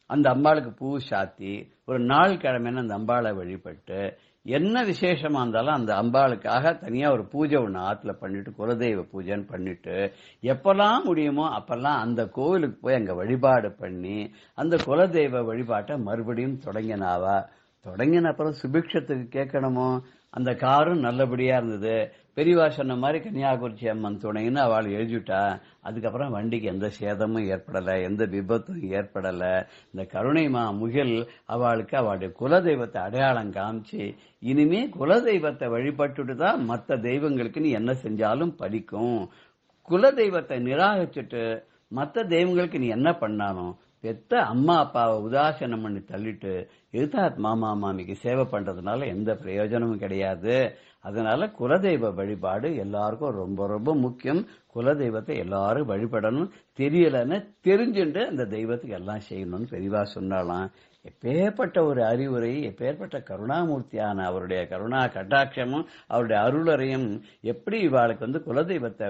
அந்த அம்பாளுக்கு பூ சாத்தி, ஒரு நாள் கிழமைன்னு அந்த அம்பாளை வழிபட்டு, என்ன விசேஷமா இருந்தாலும் அந்த அம்பாளுக்காக தனியா ஒரு பூஜை ஒண்ணு ஆத்துல பண்ணிட்டு, குலதெய்வ பூஜைன்னு பண்ணிட்டு, எப்பெல்லாம் முடியுமோ அப்பெல்லாம் அந்த கோவிலுக்கு போய் அங்க வழிபாடு பண்ணி அந்த குலதெய்வ வழிபாட்டை மறுபடியும் தொடங்கின அப்புறம் சுபிக்ஷத்துக்கு கேட்கணுமோ. அந்த காரும் நல்லபடியா இருந்தது. பெரியவா சொன்ன மாதிரி கன்னியாகுறிச்சி அம்மன் துணைன்னு அவள் எழுதிட்டா. அதுக்கப்புறம் வண்டிக்கு எந்த சேதமும் ஏற்படல, எந்த விபத்தும் ஏற்படல. இந்த கருணைமா முகில் அவளுக்கு அவளுடைய குலதெய்வத்தை அடையாளம் காமிச்சு, இனிமே குலதெய்வத்தை வழிபட்டுட்டு தான் மற்ற தெய்வங்களுக்கு நீ என்ன செஞ்சாலும் பலிக்கும். குலதெய்வத்தை நிராகரிச்சுட்டு மற்ற தெய்வங்களுக்கு நீ என்ன பண்ணாலும், பெத்த அம்மா அப்பாவை உதாசீனம் பண்ணி தள்ளிட்டு எதிர்த்தாத் மாமா மாமிக்கு சேவை பண்றதுனால எந்த பிரயோஜனமும் கிடையாது. அதனால குலதெய்வ வழிபாடு எல்லாருக்கும் ரொம்ப ரொம்ப முக்கியம். குலதெய்வத்தை எல்லாரும் வழிபடணும். தெரியலன்னு தெரிஞ்சுட்டு அந்த தெய்வத்துக்கு எல்லாம் செய்யணும்னு பெரியவா சொன்னாலாம். எப்பேற்பட்ட ஒரு அறிவுரை, எப்பேற்பட்ட கருணாமூர்த்தியான அவருடைய கருணா கட்டாட்சமும் அவருடைய அருளறையும் எப்படி இவாளுக்கு குலதெய்வத்தை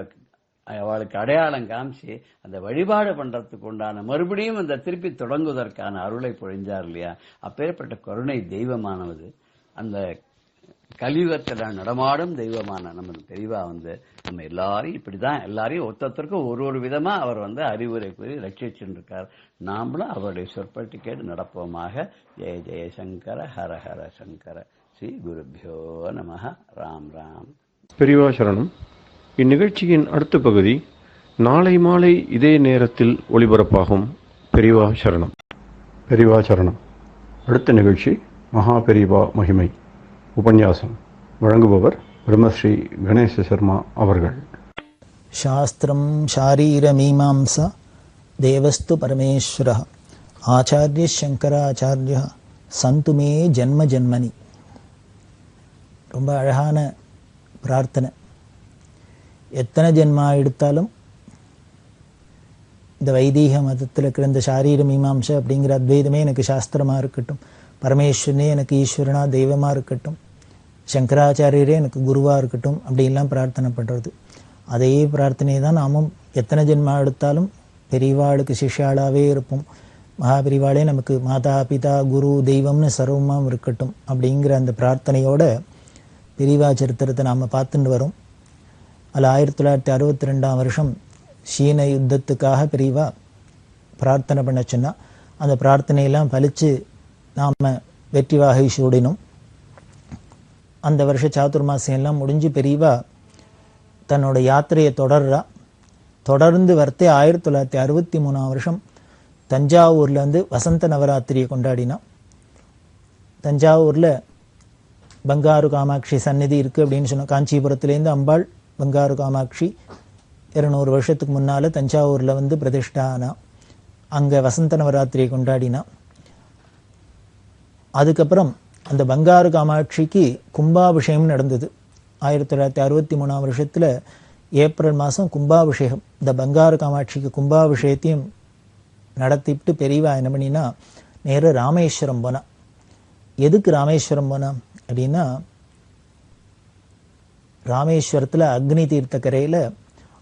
அவளுக்கு அடையாளம் காமிச்சு அந்த வழிபாடு பண்றதுக்கு உண்டான மறுபடியும் அந்த திருப்பி தொடங்குவதற்கான அருளை பொழிஞ்சார் இல்லையா. அப்பேற்பட்ட கருணை தெய்வமானது, அந்த கலியுகத்துல நடமாடும் தெய்வமான நம்ம பெரியவா நம்ம எல்லாரையும் இப்படிதான், எல்லாரையும் ஒருத்தருக்கும் ஒரு விதமா அவர் அறிவுரை கூறி ரட்சிச்சுட்டு இருக்கார். நாமளும் அவருடைய சொற்பட்டு கேட்டு நடப்போமாக. ஜெய ஜெய சங்கர ஹர ஹர சங்கர. ஸ்ரீ குருபியோ நமஹ. ராம் ராம். பெரியவா சரணம். இந்நிகழ்ச்சியின் அடுத்த பகுதி நாளை மாலை இதே நேரத்தில் ஒளிபரப்பாகும். பெரியவா சரணம். பெரியவா சரணம். அடுத்த நிகழ்ச்சி மகா பெரியவா மகிமை உபன்யாசம். வழங்குபவர் பிரம்மஸ்ரீ கணேச சர்மா அவர்கள். சாஸ்திரம் ஷாரீரமீமாம்சா தேவஸ்து பரமேஸ்வரः ஆச்சார்ய சங்கராச்சார்ய சந்து மே ஜன்ம ஜன்மனி. ரொம்ப அழகான பிரார்த்தனை. எத்தனை ஜென்மா எடுத்தாலும் இந்த வைதீக மதத்தில் இருக்கிற இந்த சாரீர மீமாம்சை அப்படிங்கிற அத்வைதமே எனக்கு சாஸ்திரமாக இருக்கட்டும், பரமேஸ்வரனே எனக்கு ஈஸ்வரனா தெய்வமாக இருக்கட்டும், சங்கராச்சாரியரே எனக்கு குருவாக இருக்கட்டும் அப்படின்லாம் பிரார்த்தனை பண்ணுறது. அதே பிரார்த்தனை தான் நாமும் எத்தனை ஜென்மா எடுத்தாலும் பெரியவாளுக்கு சிஷ்யாளாகவே இருப்போம். மகாபெரிவாளே நமக்கு மாதா பிதா குரு தெய்வம்னு சர்வமாக இருக்கட்டும் அப்படிங்கிற அந்த பிரார்த்தனையோட பெரியவா சரித்திரத்தை நாம் பார்த்துட்டு வரோம். அதில் 1962 வருஷம் சீன யுத்தத்துக்காக பெரியவா பிரார்த்தனை பண்ண சொன்னா, அந்த பிரார்த்தனையெல்லாம் பலிச்சு நாம் வெற்றி வாகை சூடினோம். அந்த வருஷ சாதுர்மாசியம் எல்லாம் முடிஞ்சு பெரியவா தன்னோட யாத்திரையை தொடர்ந்து வரத்தே 1963 வருஷம் தஞ்சாவூர்ல வசந்த நவராத்திரியை கொண்டாடினா. தஞ்சாவூர்ல பங்காரு காமாட்சி சந்நிதி இருக்கு அப்படின்னு சொன்னோம். காஞ்சிபுரத்துலேருந்து அம்பாள் பங்காரு காமாட்சி 200 வருஷத்துக்கு முன்னால தஞ்சாவூர்ல பிரதிஷ்டானா. அங்க வசந்த நவராத்திரியை கொண்டாடினா. அதுக்கப்புறம் அந்த பங்காரு காமாட்சிக்கு கும்பாபிஷேகம் நடந்தது. 1963 வருஷத்துல ஏப்ரல் மாதம் கும்பாபிஷேகம். இந்த பங்காரு காமாட்சிக்கு கும்பாபிஷேகத்தையும் நடத்திவிட்டு பெரியவா என்ன பண்ணினா நேர ராமேஸ்வரம் போனா. எதுக்கு ராமேஸ்வரம் போனா அப்படின்னா, ராமேஸ்வரத்தில் அக்னி தீர்த்த கரையில்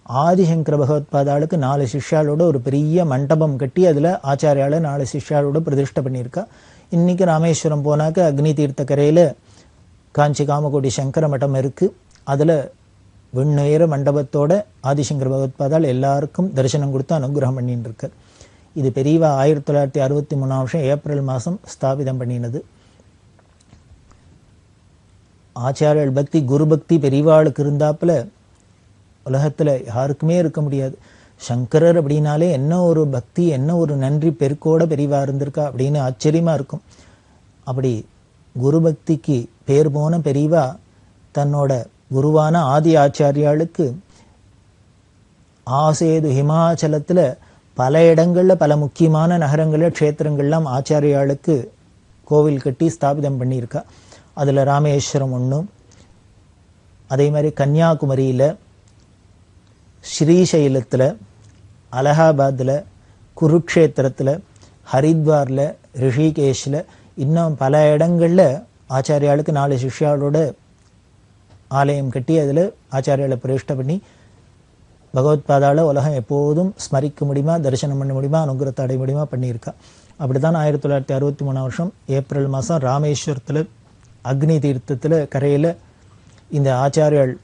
ஆதிசங்கர பகவத்பாதாளுக்கு 4 சிஷ்யாளோட ஒரு பெரிய மண்டபம் கட்டி அதில் ஆச்சாரியால 4 சிஷ்யாளோட பிரதிஷ்டை பண்ணியிருக்கா. இன்னைக்கு ராமேஸ்வரம் போனாக்க அக்னி தீர்த்த கரையில் காஞ்சி காமகோடி சங்கர மட்டம் இருக்கு. அதில் வெண்ணுயர மண்டபத்தோட ஆதிசங்கர பகவத்பாதால் எல்லாருக்கும் தரிசனம் கொடுத்து அனுகிரகம் பண்ணிட்டு இருக்கார். இது பெரியவா 1963 ஏப்ரல் மாதம் ஸ்தாபிதம் பண்ணினது. ஆச்சாரியல் பக்தி குரு பக்தி பெரியவாளுக்கு இருந்தாப்புல உலகத்தில் யாருக்குமே இருக்க முடியாது. சங்கரர் அப்படின்னாலே என்ன ஒரு பக்தி, என்ன ஒரு நன்றி பெருக்கோட பெரியவா இருந்திருக்கா அப்படின்னு ஆச்சரியமாக இருக்கும். அப்படி குரு பக்திக்கு பேர் போன பெரியவா தன்னோட குருவான ஆதி ஆச்சாரியாளுக்கு ஆசேது ஹிமாச்சலத்தில் பல இடங்களில் பல முக்கியமான நகரங்களில் க்ஷேத்திரங்கள்லாம் ஆச்சாரியாளுக்கு கோவில் கட்டி ஸ்தாபிதம் பண்ணியிருக்கா. அதில் ராமேஸ்வரம் ஒன்று, அதே மாதிரி கன்னியாகுமரியில், ஸ்ரீசைலத்தில், அலகாபாத்தில், குருக்ஷேத்திரத்தில், ஹரித்வாரில், ரிஷிகேஷில், இன்னும் பல இடங்களில் ஆச்சாரியாளுக்கு 4 சிஷ்யாளோட ஆலயம் கட்டி அதில் ஆச்சாரியாலை பிரதிஷ்டை பண்ணி பகவத்பாதால உலகம் எப்போதும் ஸ்மரிக்க முடியுமா, தரிசனம் பண்ண முடியுமா, அனுகிரகத்தை அடைய முடியுமா பண்ணியிருக்கா. அப்படி தான் 1963 ஏப்ரல் மாதம் ராமேஸ்வரத்தில் அக்னி தீர்த்தத்தில் கரையில் இந்த ஆச்சாரியால்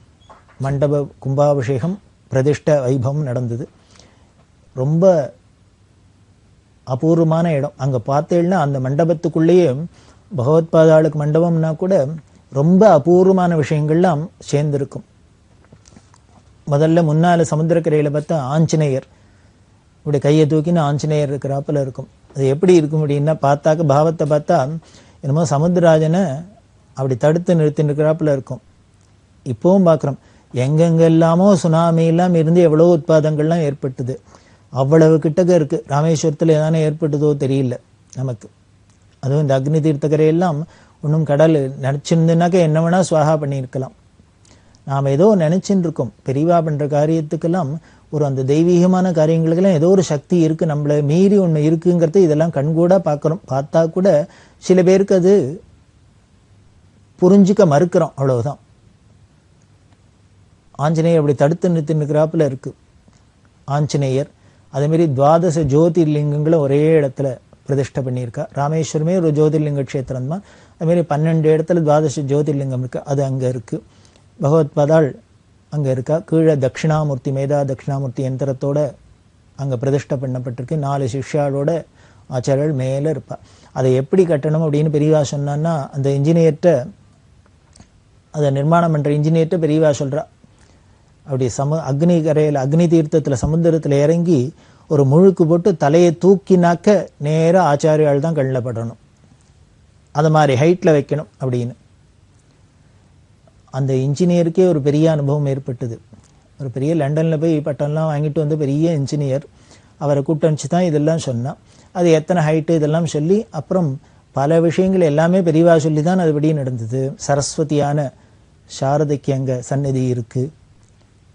மண்டப கும்பாபிஷேகம் பிரதிஷ்ட வைபவம் நடந்தது. ரொம்ப அபூர்வமான இடம். அங்கே பார்த்தேன்னா அந்த மண்டபத்துக்குள்ளேயே பகவத்பாதாளுக்கு மண்டபம்னா கூட ரொம்ப அபூர்வமான விஷயங்கள்லாம் சேர்ந்துருக்கும். முதல்ல முன்னால் சமுத்திரக்கரையில் பார்த்தா ஆஞ்சநேயர் இப்படி கையை தூக்கின்னு ஆஞ்சநேயர் இருக்கிறாப்பில் இருக்கும். அது எப்படி இருக்கும் அப்படின்னா பார்த்தாக்க பாவத்தை பார்த்தா என்னமோ சமுத்திரராஜனை அப்படி தடுத்து நிறுத்தி இருக்கிறாப்பில் இருக்கும். இப்போவும் பார்க்குறோம், எங்கெங்கெல்லாமோ சுனாமியெல்லாம் இருந்து எவ்வளோ உட்பாதங்கள்லாம் ஏற்பட்டுது. அவ்வளவு கிட்டக்க இருக்குது. ராமேஸ்வரத்தில் எதானே ஏற்பட்டதோ தெரியல நமக்கு. அதுவும் இந்த அக்னி தீர்த்தக்கரையெல்லாம் ஒன்றும் கடல் நினச்சிருந்துனாக்க என்ன வேணால் சுவாகா பண்ணியிருக்கலாம். நாம் ஏதோ நினச்சின்னு இருக்கோம். பெரியவா பண்ணுற காரியத்துக்கெல்லாம் ஒரு அந்த தெய்வீகமான காரியங்களுக்கெல்லாம் ஏதோ ஒரு சக்தி இருக்குது, நம்மளை மீறி ஒன்று இருக்குங்கிறது இதெல்லாம் கண்கூட பார்க்குறோம். பார்த்தா கூட சில பேருக்கு அது புரிஞ்சிக்க மறுக்கிறோம், அவ்வளவுதான். ஆஞ்சநேயர் அப்படி தடுத்து நிறுத்தி நிற்கிறாப்புல இருக்குது ஆஞ்சநேயர். அதேமாரி துவாதச ஜோதிர்லிங்கங்களை ஒரே இடத்துல பிரதிஷ்டை பண்ணியிருக்கா. ராமேஸ்வரமே ஒரு ஜோதிர்லிங்க க்ஷேத்திரம் தான். அதுமாரி 12 இடத்துல துவாதச ஜோதிர்லிங்கம் இருக்குது, அது அங்கே இருக்குது. பகவத்பாதாள் அங்கே இருக்கா. கீழே தட்சிணாமூர்த்தி, மேதா தட்சிணாமூர்த்தி யந்திரத்தோட அங்கே பிரதிஷ்டை பண்ணப்பட்டிருக்கு. 4 சிஷ்யாளோட ஆச்சாரியர்கள் மேலே இருப்பா. அதை எப்படி கட்டணும் அப்படின்னு பெரியவா சொன்னான்னா, அந்த இன்ஜினியர்கிட்ட, அதை நிர்மாணம் பண்ணுற இன்ஜினியர்கிட்ட பெரியவா சொல்கிறா, அப்படி அக்னி கரையில் அக்னி தீர்த்தத்தில் சமுத்திரத்தில் இறங்கி ஒரு முழுக்கு போட்டு தலையை தூக்கினாக்க நேராக ஆச்சாரியால் தான் கண்ணில் படணும், அது மாதிரி ஹைட்டில் வைக்கணும் அப்படின்னு. அந்த இன்ஜினியருக்கே ஒரு பெரிய அனுபவம் ஏற்பட்டது. ஒரு பெரிய லண்டனில் போய் பட்டம்லாம் வாங்கிட்டு வந்து பெரிய இன்ஜினியர், அவரை கூட்டணிச்சு தான் இதெல்லாம் சொன்னான். அது எத்தனை ஹைட்டு இதெல்லாம் சொல்லி அப்புறம் பல விஷயங்கள் எல்லாமே பெரியவா சொல்லி தான் அதுபடி நடந்தது. சரஸ்வதியான சாரதைக்கு அங்கே சந்நிதி இருக்குது,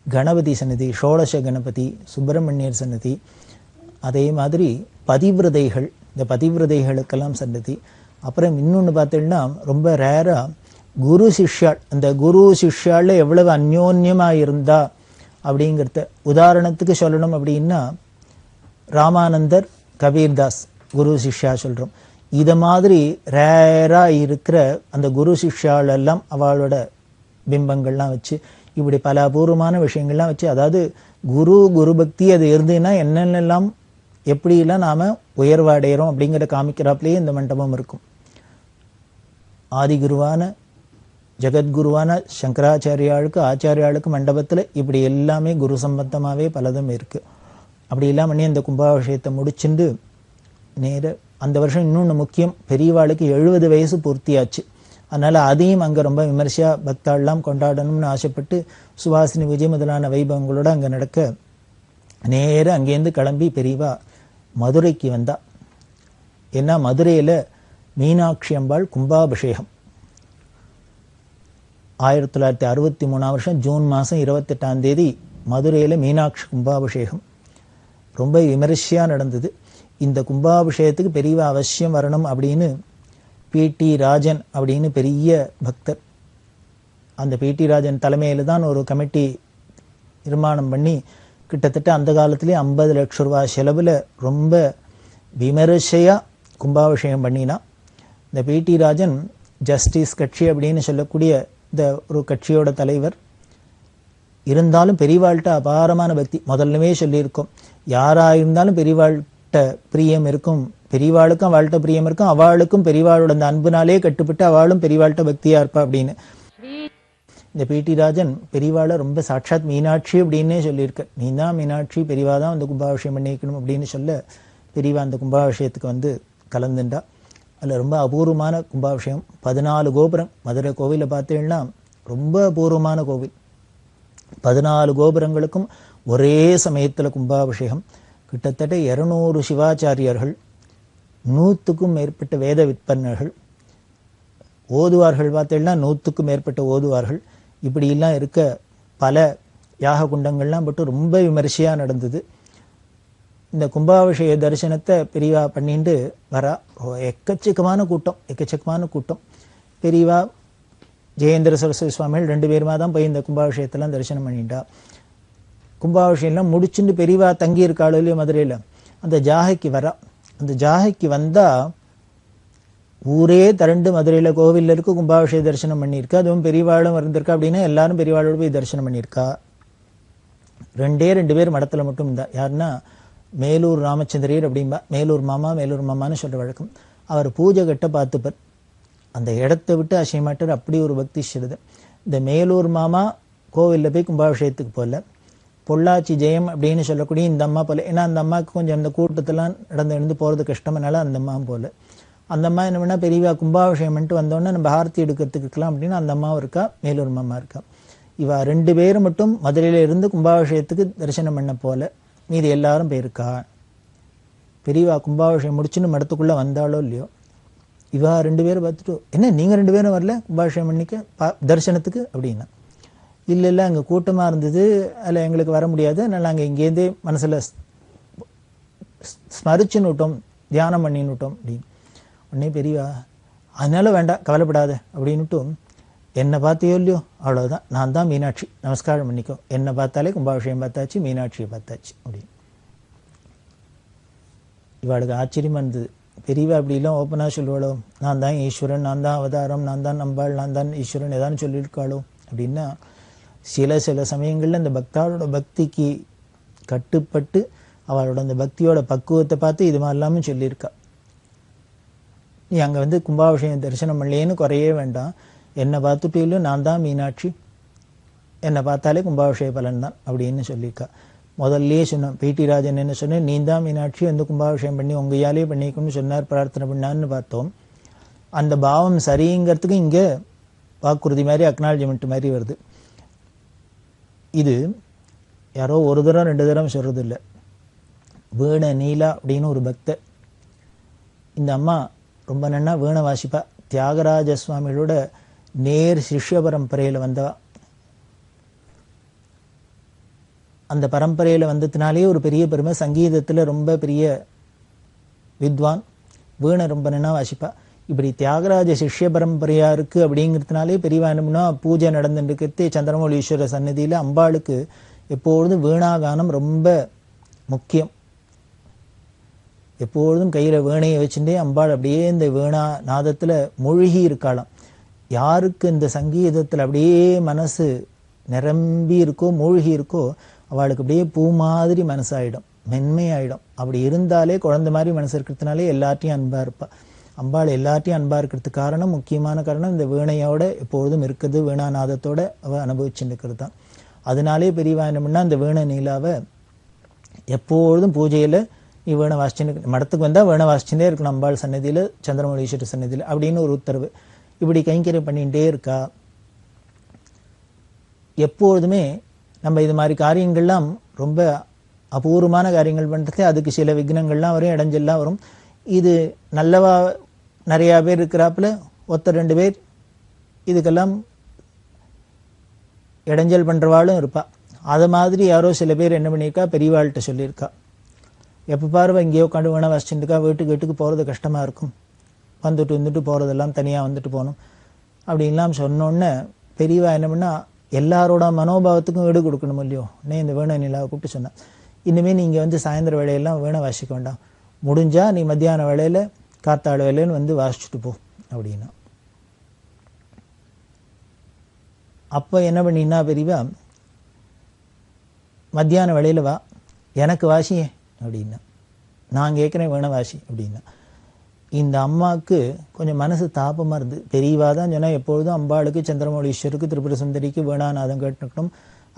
கணபதி சந்நிதி, ஷோடச கணபதி, சுப்பிரமணியர் சந்நிதி, அதே மாதிரி பதிவிரதைகள், இந்த பதிவிரதைகளுக்கெல்லாம் சந்நிதி. அப்புறம் இன்னொன்று பார்த்தீங்கன்னா ரொம்ப ரேராக குரு சிஷ்யாள், அந்த குரு சிஷ்யாளில் எவ்வளவு அந்யோன்யமாக இருந்தா அப்படிங்கிறத உதாரணத்துக்கு சொல்லணும் அப்படின்னா, ராமானந்தர், கபீர்தாஸ் குரு சிஷ்யா சொல்கிறோம். இதை மாதிரி ரேராக இருக்கிற அந்த குரு சிஷ்யாலெல்லாம் அவளோட பிம்பங்கள்லாம் வச்சு இப்படி பல அபூர்வமான விஷயங்கள்லாம் வச்சு, அதாவது குரு பக்தி அது இருந்ததுன்னா என்னென்னலாம் எப்படிலாம் நாம் உயர்வடைகிறோம் அப்படிங்கிற காமிக்கிறாப்லேயே இந்த மண்டபம் இருக்கும். ஆதிகுருவான ஜெகத்குருவான சங்கராச்சாரியாளுக்கு ஆச்சாரியாளுக்கு மண்டபத்தில் இப்படி எல்லாமே குரு சம்பந்தமாகவே பலதும் இருக்குது. அப்படி எல்லாம் பண்ணி அந்த கும்பாபிஷேகத்தை முடிச்சுட்டு நேர அந்த வருஷம் இன்னொன்று முக்கியம், பெரியவாளுக்கு 70 வயசு பூர்த்தியாச்சு. அதனால் அதையும் அங்கே ரொம்ப விமர்சையாக பக்தாள்லாம் கொண்டாடணும்னு ஆசைப்பட்டு சுவாசினி பூஜை முதலான வைபவங்களோடு அங்கே நடக்க நேர அங்கேருந்து கிளம்பி பெரியவா மதுரைக்கு வந்தா. ஏன்னா மதுரையில் மீனாட்சி அம்பாள் கும்பாபிஷேகம் 1963 ஜூன் மாதம் 28 மதுரையில் மீனாட்சி கும்பாபிஷேகம் ரொம்ப விமரிசையாக நடந்தது. இந்த கும்பாபிஷேகத்துக்கு பெரியவா அவசியம் வரணும் அப்படின்னு பிடி ராஜன் அப்படின்னு பெரிய பக்தர், அந்த பிடி ராஜன் தலைமையில் தான் ஒரு கமிட்டி நிர்மாணம் பண்ணி கிட்டத்தட்ட அந்த காலத்திலே 50 லட்சம் ரூபாய் செலவில் ரொம்ப விமரிசையாக கும்பாபிஷேகம் பண்ணினா. இந்த பிடி ராஜன் ஜஸ்டிஸ் கட்சி அப்படின்னு சொல்லக்கூடிய இந்த ஒரு கட்சியோட தலைவர். இருந்தாலும் பெரியவாள்கிட்ட அபாரமான பக்தி. முதல்லவே சொல்லியிருக்கோம், யாராக இருந்தாலும் பெரியவாள்கிட்ட பிரியம் இருக்கும், பெரியவாளுக்கும் அவள்கிட்ட பிரியம் இருக்கும், அவளுக்கும் பெரியவாளோட அந்த அன்புனாலே கட்டுப்பட்டு அவளும் பெரியவாள்கிட்ட பக்தியா இருப்பா அப்படின்னு. இந்த பிடி ராஜன் பெரியவாளை ரொம்ப சாட்சாத் மீனாட்சி அப்படின்னே சொல்லியிருக்க. நீ தான் மீனாட்சி, பெரியவா தான் அந்த கும்பாபிஷேகம் பண்ணிக்கணும் அப்படின்னு சொல்ல பெரியவா அந்த கும்பாபிஷேகத்துக்கு கலந்துண்டா. அதில் ரொம்ப அபூர்வமான கும்பாபிஷேகம். 14 கோபுரம். மதுரை கோவிலை பார்த்தீங்கன்னா ரொம்ப அபூர்வமான கோவில். 14 கோபுரங்களுக்கும் ஒரே சமயத்தில் கும்பாபிஷேகம். கிட்டத்தட்ட 200 சிவாச்சாரியர்கள், 100க்கும் மேற்பட்ட வேத விற்பனர்கள், ஓதுவார்கள் பார்த்தீங்கன்னா 100க்கும் மேற்பட்ட ஓதுவார்கள். இப்படிலாம் இருக்க பல யாக குண்டங்கள்லாம் பட்டு ரொம்ப விமரிசையாக நடந்தது. இந்த கும்பாபிஷேக தரிசனத்தை பெரியவா பண்ணிட்டு வரா. எக்கச்சக்கமான கூட்டம். பெரியவா ஜெயேந்திர சரஸ்வதி சுவாமிகள் 2 பேருமா தான் போய் இந்த கும்பாபிஷேகத்தெல்லாம் தரிசனம் பண்ணிட்டா. கும்பாபிஷேகம்லாம் முடிச்சுட்டு பெரியவா தங்கி இருக்காளோ இல்லையோ மதுரையில், அந்த ஜாகைக்கு வரா. அந்த ஜாகைக்கு வந்தால் ஊரே திரண்டு மதுரையில் கோவிலில் இருக்கு கும்பாபிஷேக தரிசனம் பண்ணியிருக்கா. அதுவும் பெரியவாளும் வந்திருக்கா அப்படின்னா எல்லாரும் பெரியவாளோடு போய் தரிசனம் பண்ணியிருக்கா. 2 பேர் மடத்தில் மட்டும் இருந்தா. யாருன்னா மேலூர் ராமச்சந்திரர் அப்படின்பா. மேலூர் மாமான்னு சொல்கிற வழக்கம். அவர் பூஜை கட்ட பார்த்துப்பார். அந்த இடத்த விட்டு அசையமாட்டார். அப்படி ஒரு பக்தி சிறுது. இந்த மேலூர் மாமா கோவிலில் போய் கும்பாபிஷேகத்துக்கு போகல. பொள்ளாச்சி ஜெயம் அப்படின்னு சொல்லக்கூடிய இந்த அம்மா போல. ஏன்னா அந்த அம்மாவுக்கு கொஞ்சம் அந்த கூட்டத்தெல்லாம் நடந்து போகிறது கஷ்டம்னால அந்த அம்மா போல. அந்த அம்மா என்ன பண்ணால் பெரியவா கும்பாபிஷேகம் பண்ணிட்டு வந்தோடனே நம்ம ஆரத்தி எடுக்கிறதுக்கு இருக்கலாம் அப்படின்னு அந்த அம்மாவும் இருக்கா, மேலூர் மாமா இருக்கா. இவா 2 பேரும் மட்டும் மதுரையில் இருந்து கும்பாபிஷேகத்துக்கு தரிசனம் பண்ண போல. மீதி எல்லாரும் போயிருக்கா. பெரியவா கும்பாபிஷேகம் முடிச்சுன்னு மடத்துக்குள்ளே வந்தாலோ இல்லையோ, இவா 2 பேரும் பார்த்துட்டு, என்ன நீங்கள் 2 பேரும் வரல கும்பாபிஷேகம் பண்ணிக்க தரிசனத்துக்கு அப்படின்னா. இல்லை அங்கே கூட்டமாக இருந்தது, அதில் எங்களுக்கு வர முடியாது, அதனால் நாங்கள் இங்கேருந்தே மனசில் ஸ்மரிச்சுன்னு விட்டோம், தியானம் பண்ணின்னு விட்டோம் அப்படின்னு. உடனே பெரியவா அதனால வேண்டாம் கவலைப்படாத அப்படின்னுட்டு, என்னை பார்த்தியோ இல்லையோ அவ்வளோதான், நான் தான் மீனாட்சி, நமஸ்காரம் பண்ணிக்கோ, என்னை பார்த்தாலே கும்பாபிஷேகம் பார்த்தாச்சு, மீனாட்சியை பார்த்தாச்சு அப்படின்னு. இவாளுக்கு ஆச்சரியமாக இருந்தது. பெரியவா அப்படிலாம் ஓப்பனாக சொல்லுவாளோ, நான் தான் ஈஸ்வரன், நான் தான் அவதாரம், நான் தான் நம்பாள், நான் தான் ஈஸ்வரன் ஏதான்னு சொல்லியிருக்காளோ அப்படின்னா, சில சமயங்களில் அந்த பக்தாளோட பக்திக்கு கட்டுப்பட்டு அவளோட அந்த பக்தியோட பக்குவத்தை பார்த்து இது மாதிரிலாமே சொல்லியிருக்கா. நீ அங்கே கும்பாபிஷேகம் தரிசனம் பண்ணலேன்னு குறையே வேண்டாம், என்னை பார்த்துட்டு இல்லையோ நான் தான் மீனாட்சி, என்னை பார்த்தாலே கும்பாபிஷேக பலன் தான் அப்படின்னு சொல்லியிருக்கா. முதல்லையே சொன்னோம், பிடி ராஜன் என்ன சொன்னேன், நீ தான் மீனாட்சி கும்பாபிஷேகம் பண்ணி உங்கள் யாலேயே பண்ணிக்கணும்னு சொன்னார், பிரார்த்தனை பண்ணான்னு பார்த்தோம். அந்த பாவம் சரிங்கிறதுக்கு இங்கே வாக்குறுதி மாதிரி அக்னாலஜ்மெண்ட் மாதிரி வருது. இது யாரோ ஒரு தரம் 2 தரம் சொல்கிறது இல்லை. வீணை நீலா அப்படின்னு ஒரு பக்தர். இந்த அம்மா ரொம்ப நன்னா வீணை வாசிப்பா. தியாகராஜ சுவாமிகளோட நேர் சிஷ்ய பரம்பரையில் வந்தவா. அந்த பரம்பரையில் வந்ததுனாலே ஒரு பெரிய பெருமை, சங்கீதத்தில் ரொம்ப பெரிய வித்வான், வீணை ரொம்ப நன்னா வாசிப்பா. இப்படி தியாகராஜ சிஷ்ய பரம்பரையா இருக்கு அப்படிங்கிறதுனாலே பெரியவா என்னம்னா பூஜை நடந்துட்டு சந்திரமௌலீஸ்வரர் சன்னதியில் அம்பாளுக்கு எப்பொழுதும் வீணாகானம் ரொம்ப முக்கியம். எப்பொழுதும் கையில் வீணையை வச்சுட்டே அம்பாள் அப்படியே இந்த வீணா நாதத்தில் மூழ்கி இருக்காளாம். யாருக்கு இந்த சங்கீதத்தில் அப்படியே மனசு நிரம்பி இருக்கோ, மூழ்கி இருக்கோ, அவளுக்கு அப்படியே பூ மாதிரி மனசாயிடும், மென்மையாயிடும். அப்படி இருந்தாலே குழந்தை மாதிரி மனசு இருக்கிறதுனாலே எல்லாத்தையும் அன்பா இருப்பா. அம்பாள் எல்லாத்தையும் அன்பா இருக்கிறதுக்கு காரணம், முக்கியமான காரணம் இந்த வீணையோட எப்பொழுதும் இருக்குது, வீணாநாதத்தோட அவள் அனுபவிச்சுட்டு இருக்கிறது தான். அதனாலே பெரியவா என்ன பண்ணா, அந்த வீணை நீலாவை எப்பொழுதும் பூஜையில் நீ வீணை வாசிச்சுன்னு, மடத்துக்கு வந்தால் வீணை வாசிச்சுட்டே இருக்கணும் அம்பாள் சன்னதியில், சந்திரமௌலீஸ்வரர் சன்னதியில் அப்படின்னு ஒரு உத்தரவு. இப்படி கைங்கரியம் பண்ணிகிட்டே இருக்கா. எப்பொழுதுமே நம்ம இது மாதிரி காரியங்கள்லாம் ரொம்ப அபூர்வமான காரியங்கள் பண்ணுறது, அதுக்கு சில விக்னங்கள்லாம் வரும், இடைஞ்சல்லாம் வரும். இது நல்லவா நிறையா பேர் இருக்கிறாப்புல 1-2 பேர் இதுக்கெல்லாம் இடைஞ்சல் பண்ணுறவாளும் இருப்பா. அதை மாதிரி யாரோ சில பேர் என்ன பண்ணியிருக்கா, பெரியவாள்கிட்ட சொல்லியிருக்கா, எப்போ பாருவா இங்கேயோ உட்காந்து வேணா வச்சுட்டுருக்கா, வீட்டுக்கு போகிறது கஷ்டமாக இருக்கும், வந்துட்டு போகிறதெல்லாம் தனியாக வந்துட்டு போகணும் அப்படின்லாம் சொன்னோன்னே பெரியவா என்ன பண்ணால், எல்லாரோட மனோபாவத்துக்கும் ஈடு கொடுக்கணும் இல்லையோ. உடனே இந்த வேண நிலாவை கூப்பிட்டு சொன்னான், இனிமேல் நீங்கள் வந்து சாயந்தர வேலையெல்லாம் வேண வாசிக்க வேண்டாம், முடிஞ்சா நீ மத்தியான வேலையில் காத்தாழ வேலைன்னு வந்து வாசிச்சுட்டு போ அப்படின்னா. அப்போ என்ன பண்ணினா பெரியவா, மத்தியான வேலையில் வா, எனக்கு வாசியே அப்படின்னா. நான் கேட்குறேன் வேண வாசி அப்படின்னா. இந்த அம்மாவுக்கு கொஞ்சம் மனசு தாபமாக இருந்து, பெரியவா தான் சொன்னால் எப்பொழுதும் அம்பாளுக்கு, சந்திரமௌலீஸ்வருக்கு, திரிபுர சுந்தரிக்கு வேணாநாதம் கேட்டுக்கணும்,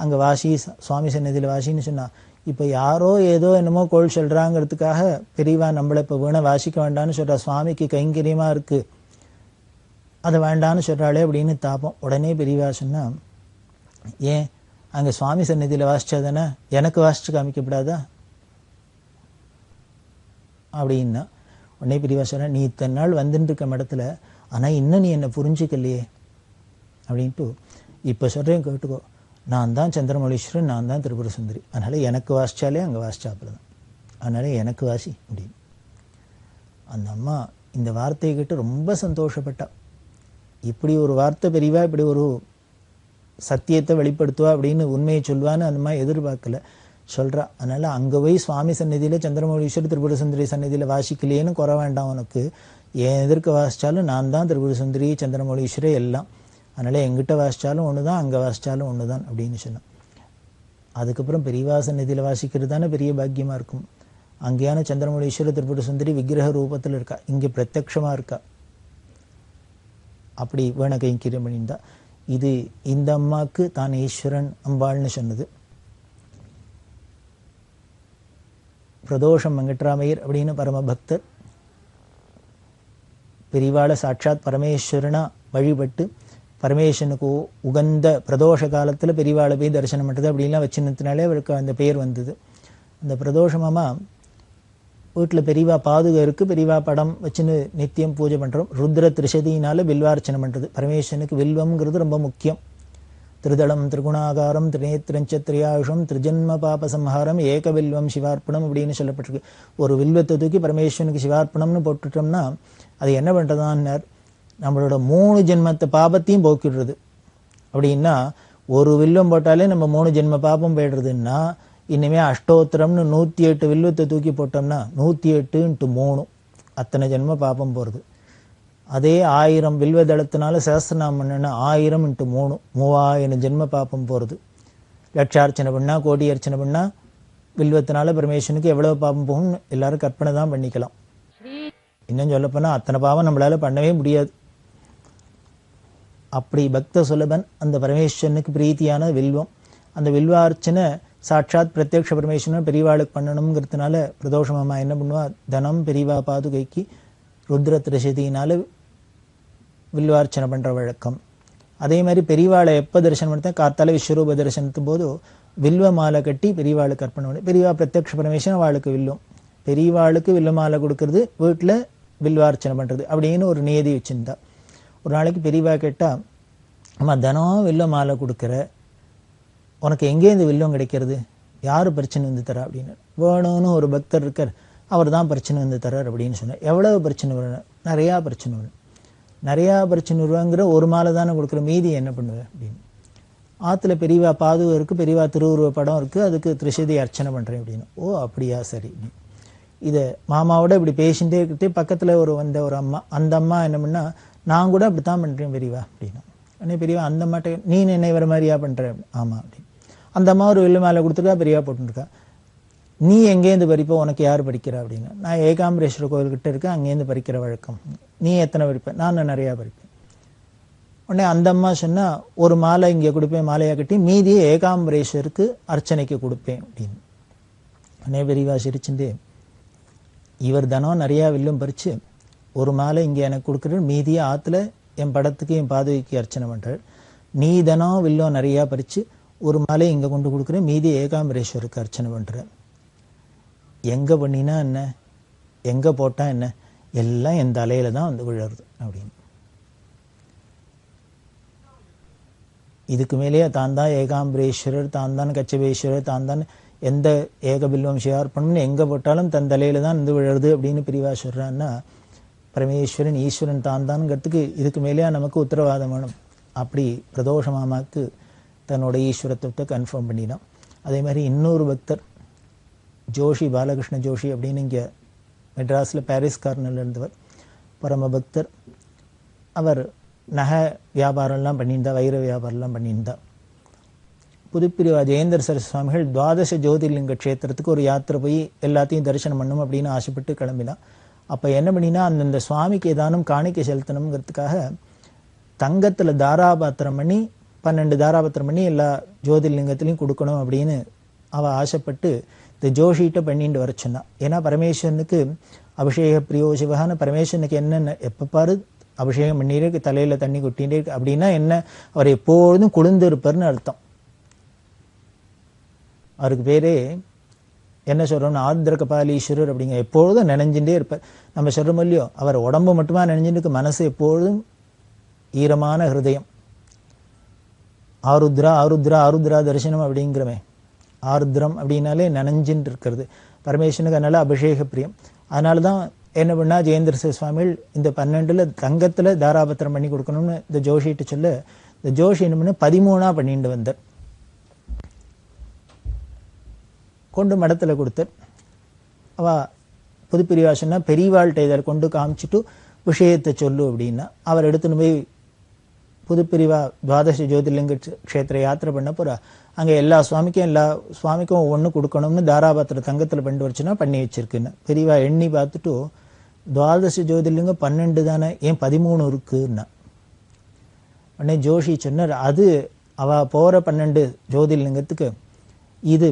அங்கே வாசி சுவாமி சன்னதியில் வாசின்னு சொன்னால், இப்போ யாரோ ஏதோ என்னமோ கோள் சொல்கிறாங்கிறதுக்காக பெரியவா நம்மளை இப்போ வேண வாசிக்க வேண்டான்னு சொல்கிறா, சுவாமிக்கு கைங்கரியமாக இருக்குது அதை வேண்டான்னு சொல்கிறாளே அப்படின்னு தாபம். உடனே பெரியவா சொன்னால், ஏன் அங்கே சுவாமி சன்னதியில் வாசித்தா தானே எனக்கு வாசித்து காமிக்கப்படாதா அப்படின்னா. உடனே பெரியவா சொன்னா, நீ இத்தனை நாள் வந்துட்டு இருக்க இடத்துல, ஆனால் இன்னும் நீ என்னை புரிஞ்சிக்கலையே அப்படின்ட்டு. இப்போ சொல்கிறேன் கேட்டுக்கோ, நான் தான் சந்திரமௌலீஸ்வரன், நான் தான் திரிபுர சுந்தரி, அதனால் எனக்கு வாசித்தாலே அங்கே வாசிச்சாப்புல தான், அதனால் எனக்கு வாசி அப்படின்னு. அந்த அம்மா இந்த வார்த்தையை கேட்டு ரொம்ப சந்தோஷப்பட்டா. இப்படி ஒரு வார்த்தை பெரியவா இப்படி ஒரு சத்தியத்தை வெளிப்படுத்துவா அப்படின்னு, உண்மையை சொல்வான்னு அந்த மாதிரி எதிர்பார்க்கல சொல்கிறா. அதனால் அங்கே போய் சுவாமி சந்நிதியில் சந்திரமௌலீஸ்வரர் திரிபுர சுந்தரி சந்நிதியில் வாசிக்கலையேன்னு குறை வேண்டாம் உனக்கு, என் எதிர்க்க வாசித்தாலும் நான் தான் திரிபுர சுந்தரி சந்திரமௌலீஸ்வரர் எல்லாம், அதனால் எங்கிட்ட வாசித்தாலும் ஒன்று தான், அங்கே வாசித்தாலும் ஒன்று தான் அப்படின்னு சொன்னான். அதுக்கப்புறம் பெரியவா சந்நிதியில் வாசிக்கிறது தானே பெரிய பாக்கியமாக இருக்கும். அங்கேயான சந்திரமௌலீஸ்வரர் திரிபுர சுந்தரி விக்கிரக ரூபத்தில் இருக்கா, இங்கே பிரத்யக்ஷமாக இருக்கா. அப்படி வேண கைங்கரியம் பண்ணியிருந்தா. இது இந்த அம்மாவுக்கு தான் ஈஸ்வரன் அம்பாள்னு சொன்னது. பிரதோஷம் வெங்கட்ராமையர் அப்படின்னு பரமபக்தர் பெரிவாளை சாட்சாத் பரமேஸ்வரனா வழிபட்டு, பரமேஸ்வரனுக்கு உகந்த பிரதோஷ காலத்தில் பெரிவாளை போய் தரிசனம் பண்ணுறது அப்படின்லாம் வச்சுனதுனாலே அவருக்கு அந்த பெயர் வந்தது. அந்த பிரதோஷமாமா வீட்டில் பெரியவா பாதுகா இருக்குது, பெரியவா படம் வச்சுன்னு நித்தியம் பூஜை பண்ணுறோம். ருத்ர திரிசதியினால வில்வார்ச்சனை பண்ணுறது. பரமேஸ்வரனுக்கு வில்வம்ங்கிறது ரொம்ப முக்கியம். திருதளம் திரிகுணாகாரம் திரிநேத்திரஞ்ச திரியாயுஷம் திரிஜன்ம பாபசம்ஹாரம் ஏக வில்வம் சிவார்ப்பணம் அப்படின்னு சொல்லப்பட்டிருக்கு. ஒரு வில்வத்தை தூக்கி பரமேஸ்வரனுக்கு சிவார்ப்பணம்னு போட்டுட்டோம்னா அது என்ன பண்ணுறதான்னார், நம்மளோட 3 ஜென்மத்தை பாபத்தையும் போக்கிடுறது. அப்படின்னா ஒரு வில்வம் போட்டாலே நம்ம 3 ஜென்ம பாபம் போயிடுறதுன்னா, இனிமேல் அஷ்டோத்திரம்னு 108 வில்வத்தை தூக்கி போட்டோம்னா 108 × 3 அத்தனை ஜென்ம பாபம் போகிறது. அதே 1000 வில்வதளத்தினால சஹஸ்ரநாமம் பண்ணா 1000 × 3 3000 ஜென்ம பாப்பம் போகிறது. லட்சார்ச்சனை பண்ணா, கோடி அர்ச்சனை பண்ணா வில்வத்தினால பரமேஸ்வரனுக்கு எவ்வளவு பாபம் போகும்னு எல்லாரும் கற்பனை தான் பண்ணிக்கலாம். இன்னும் சொல்லப்போனால் அத்தனை பாவம் நம்மளால பண்ணவே முடியாது. அப்படி பக்த சுலபன் அந்த பரமேஸ்வரனுக்கு பிரீத்தியான வில்வம். அந்த வில்வார்ச்சனை சாட்சாத் பிரத்யக்ஷ பரமேஸ்வரன் பெரியவாளுக்கு பண்ணணுங்கிறதுனால பிரதோஷமாமா என்ன பண்ணுவா, தனம் பெரியவா பாதுகைக்கு ருத்ர திரிசதியினால வில்வார்ச்சனை பண்ணுற வழக்கம். அதே மாதிரி பெரியவாளை எப்போ தரிசனம் பண்ணா, காத்தால விஸ்வரூப தரிசனத்து போது வில்வ மாலை கட்டி பெரியவாளுக்கு அர்ப்பணம் பண்ணி, பெரியவா பிரத்யக்ஷ பரமேஸ்வரன் வாளுக்கு வில்லும், பெரியவாளுக்கு வில்வ மாலை கொடுக்கறது, வீட்டில் வில்வார்ச்சனை பண்ணுறது அப்படின்னு ஒரு நியதி வச்சுருந்தா. ஒரு நாளைக்கு பெரியவா கேட்டால், அம்மா தினம் வில்வ மாலை கொடுக்குற, உனக்கு எங்கே இந்த வில்வம் கிடைக்கிறது, யார் பிரச்சனை வந்து தரா அப்படின்னு. வேணும்னு ஒரு பக்தர் இருக்கார், அவர் தான் பிரச்சனை வந்து தரார் அப்படின்னு சொன்னார். எவ்வளவு பிரச்சனை வரும், நிறையா பிரச்சனை வரும். நிறையா பிரச்சனை வருவாங்கிற ஒரு மாலை தானே கொடுக்குற, மீதி என்ன பண்ணுவேன் அப்படின்னு. ஆற்றுல பெரியவா பாதுகா இருக்குது, பெரியவா திருவுருவ படம் இருக்குது, அதுக்கு திரிசதி அர்ச்சனை பண்ணுறேன் அப்படின்னு. ஓ அப்படியா, சரி. இதை மாமாவோட இப்படி பேசிகிட்டே இருக்கிறதே பக்கத்தில் வந்த ஒரு அம்மா, அந்த அம்மா என்ன பண்ணால், நான் கூட அப்படி தான் பண்ணுறேன் பெரியவா அப்படின்னா. உடனே பெரியவா அந்த அம்மாட்ட, நீ என்னை வர மாதிரியா பண்ணுறேன், ஆமாம் அப்படின்னு. அந்த அம்மா ஒரு வில்லு மேலே கொடுத்துருக்கா, பெரியவா போட்டுருக்கா. நீ எங்கேருந்து பறிப்போ, உனக்கு யார் பறிக்கிறா அப்படின்னு. நான் ஏகாம்பரேஸ்வர கோவில்கிட்ட இருக்கேன், அங்கேருந்து பறிக்கிற வழக்கம். நீ எத்தனை பறிப்பேன், நான் நிறையா பறிப்பேன். உடனே அந்த அம்மா சொன்னால், ஒரு மாலை இங்கே கொடுப்பேன், மாலையாக கட்டி மீதியை ஏகாம்பரேஸ்வருக்கு அர்ச்சனைக்கு கொடுப்பேன் அப்படின்னு. உடனே பெரியவா சிரிச்சுட்டு, இவர் தினம் நிறையா வில்லும் பறித்து ஒரு மாலை இங்கே எனக்கு கொடுக்குற, மீதியை ஆற்றுல என் படத்துக்கு என் பாதுகைக்கு அர்ச்சனை பண்ணுறாள். நீ தினம் வில்லும் நிறையா பறித்து ஒரு மாலை இங்கே கொண்டு கொடுக்குறேன், மீதி ஏகாம்பரேஸ்வருக்கு அர்ச்சனை பண்ணுறேன். எங்கே பண்ணினா என்ன, எங்கே போட்டால் என்ன, எல்லாம் என் தலையில் தான் வந்து விழுறது அப்படின்னு. இதுக்கு மேலேயே தான் தான் ஏகாம்பரேஸ்வரர், தான் தான் கச்சபேஸ்வரர், தான் தான் எந்த ஏகபில்வம் சிவார்ப்பணம்னு எங்கே போட்டாலும் தன் தலையில் தான் வந்து விழுறது அப்படின்னு பிரிவா சொல்கிறான்னா, பரமேஸ்வரன் ஈஸ்வரன் தான் தான்ங்கிறதுக்கு இதுக்கு மேலேயே நமக்கு உத்தரவாதம் வேணும். அப்படி பிரதோஷ மாமாவுக்கு தன்னோட ஈஸ்வரத்துவத்தை கன்ஃபார்ம் பண்ணினான். அதே மாதிரி இன்னொரு பக்தர் ஜோஷி, பாலகிருஷ்ண ஜோஷி அப்படின்னு இங்கே மெட்ராஸில் பாரிஸ் கார்னரில் இருந்தவர், பரம பக்தர். அவர் நகை வியாபாரம்லாம் பண்ணியிருந்தா, வைர வியாபாரம்லாம் பண்ணியிருந்தா. புதுப்பிரிவா ஜெயேந்திர சரஸ்வதி சுவாமிகள் துவாதச ஜோதிர்லிங்க க்ஷேத்திரத்துக்கு ஒரு யாத்திரை போய் எல்லாத்தையும் தரிசனம் பண்ணணும் அப்படின்னு ஆசைப்பட்டு கிளம்பினா. அப்போ என்ன பண்ணினா, அந்தந்த சுவாமிக்கு ஏதானும் காணிக்கை செலுத்தணுங்கிறதுக்காக தங்கத்தில் தாராபாத்திரம் பண்ணி 12 தாராபாத்திரம் பண்ணி எல்லா ஜோதிர்லிங்கத்திலையும் கொடுக்கணும் அப்படின்னு அவள் ஆசைப்பட்டு இந்த ஜோஷிகிட்ட பண்ணிட்டு வர சொன்னான். ஏன்னா பரமேஸ்வரனுக்கு அபிஷேக பிரியோ சிவகான பரமேஸ்வரனுக்கு என்னென்ன எப்போ பாரு அபிஷேகம் பண்ணிட்டே இருக்கு, தலையில் தண்ணி கொட்டிகிட்டே இருக்கு. அப்படின்னா என்ன, அவர் எப்பொழுதும் குளிர்ந்து இருப்பார்னு அர்த்தம். அவருக்கு பேரே என்ன சொல்கிறோம்னா ஆர்திர கபாலீஸ்வரர் அப்படிங்க, எப்பொழுதும் நினைஞ்சுட்டே இருப்பார். நம்ம சொல்கிறோம் இல்லையோ, அவர் உடம்பு மட்டுமா நினைஞ்சுட்டு இருக்கு, மனசு எப்பொழுதும் ஈரமான ஹிருதயம். ஆருத்ரா ஆருத்ரா ஆருத்ரா தரிசனம் அப்படிங்கிறமே, ஆருத்ரம் அப்படின்னாலே நனைஞ்சின்னு இருக்கிறது பரமேஸ்வரனுக்கு. அதனால அபிஷேக பிரியம். அதனால தான் என்ன பண்ணா ஜெயேந்திர சுவாமிகள் இந்த 12 தங்கத்தில் தாராபத்திரம் பண்ணி கொடுக்கணும்னு இந்த ஜோஷிட்டு சொல்ல, இந்த ஜோஷி என்ன பண்ண 13 பண்ணிட்டு வந்தார். கொண்டு மடத்தில் கொடுத்தார். அவள் புதுப்பிரிவா சொன்னா, பெரியவாள்கிட்ட இதை கொண்டு காமிச்சிட்டு விஷயத்தை சொல்லு அப்படின்னா, அவர் எடுத்துன்னு போய் புதுப்பிரிவா துவாதச ஜோதிர்லிங்க க்ஷேத்திர யாத்திரை பண்ண போகிறா. அங்கே எல்லா சுவாமிக்கும் ஒவ்வொன்று கொடுக்கணும்னு தாராபாத்திர தங்கத்தில் பண்ணி வச்சுன்னா பண்ணி வச்சிருக்குன்னு பெரியவா எண்ணி பார்த்துட்டு, துவாதச ஜோதிர்லிங்கம் 12 தானே, ஏன் 13 இருக்குன்னா. உடனே ஜோஷி சொன்னார், அது அவள் போகிற 12 ஜோதிர்லிங்கத்துக்கு இது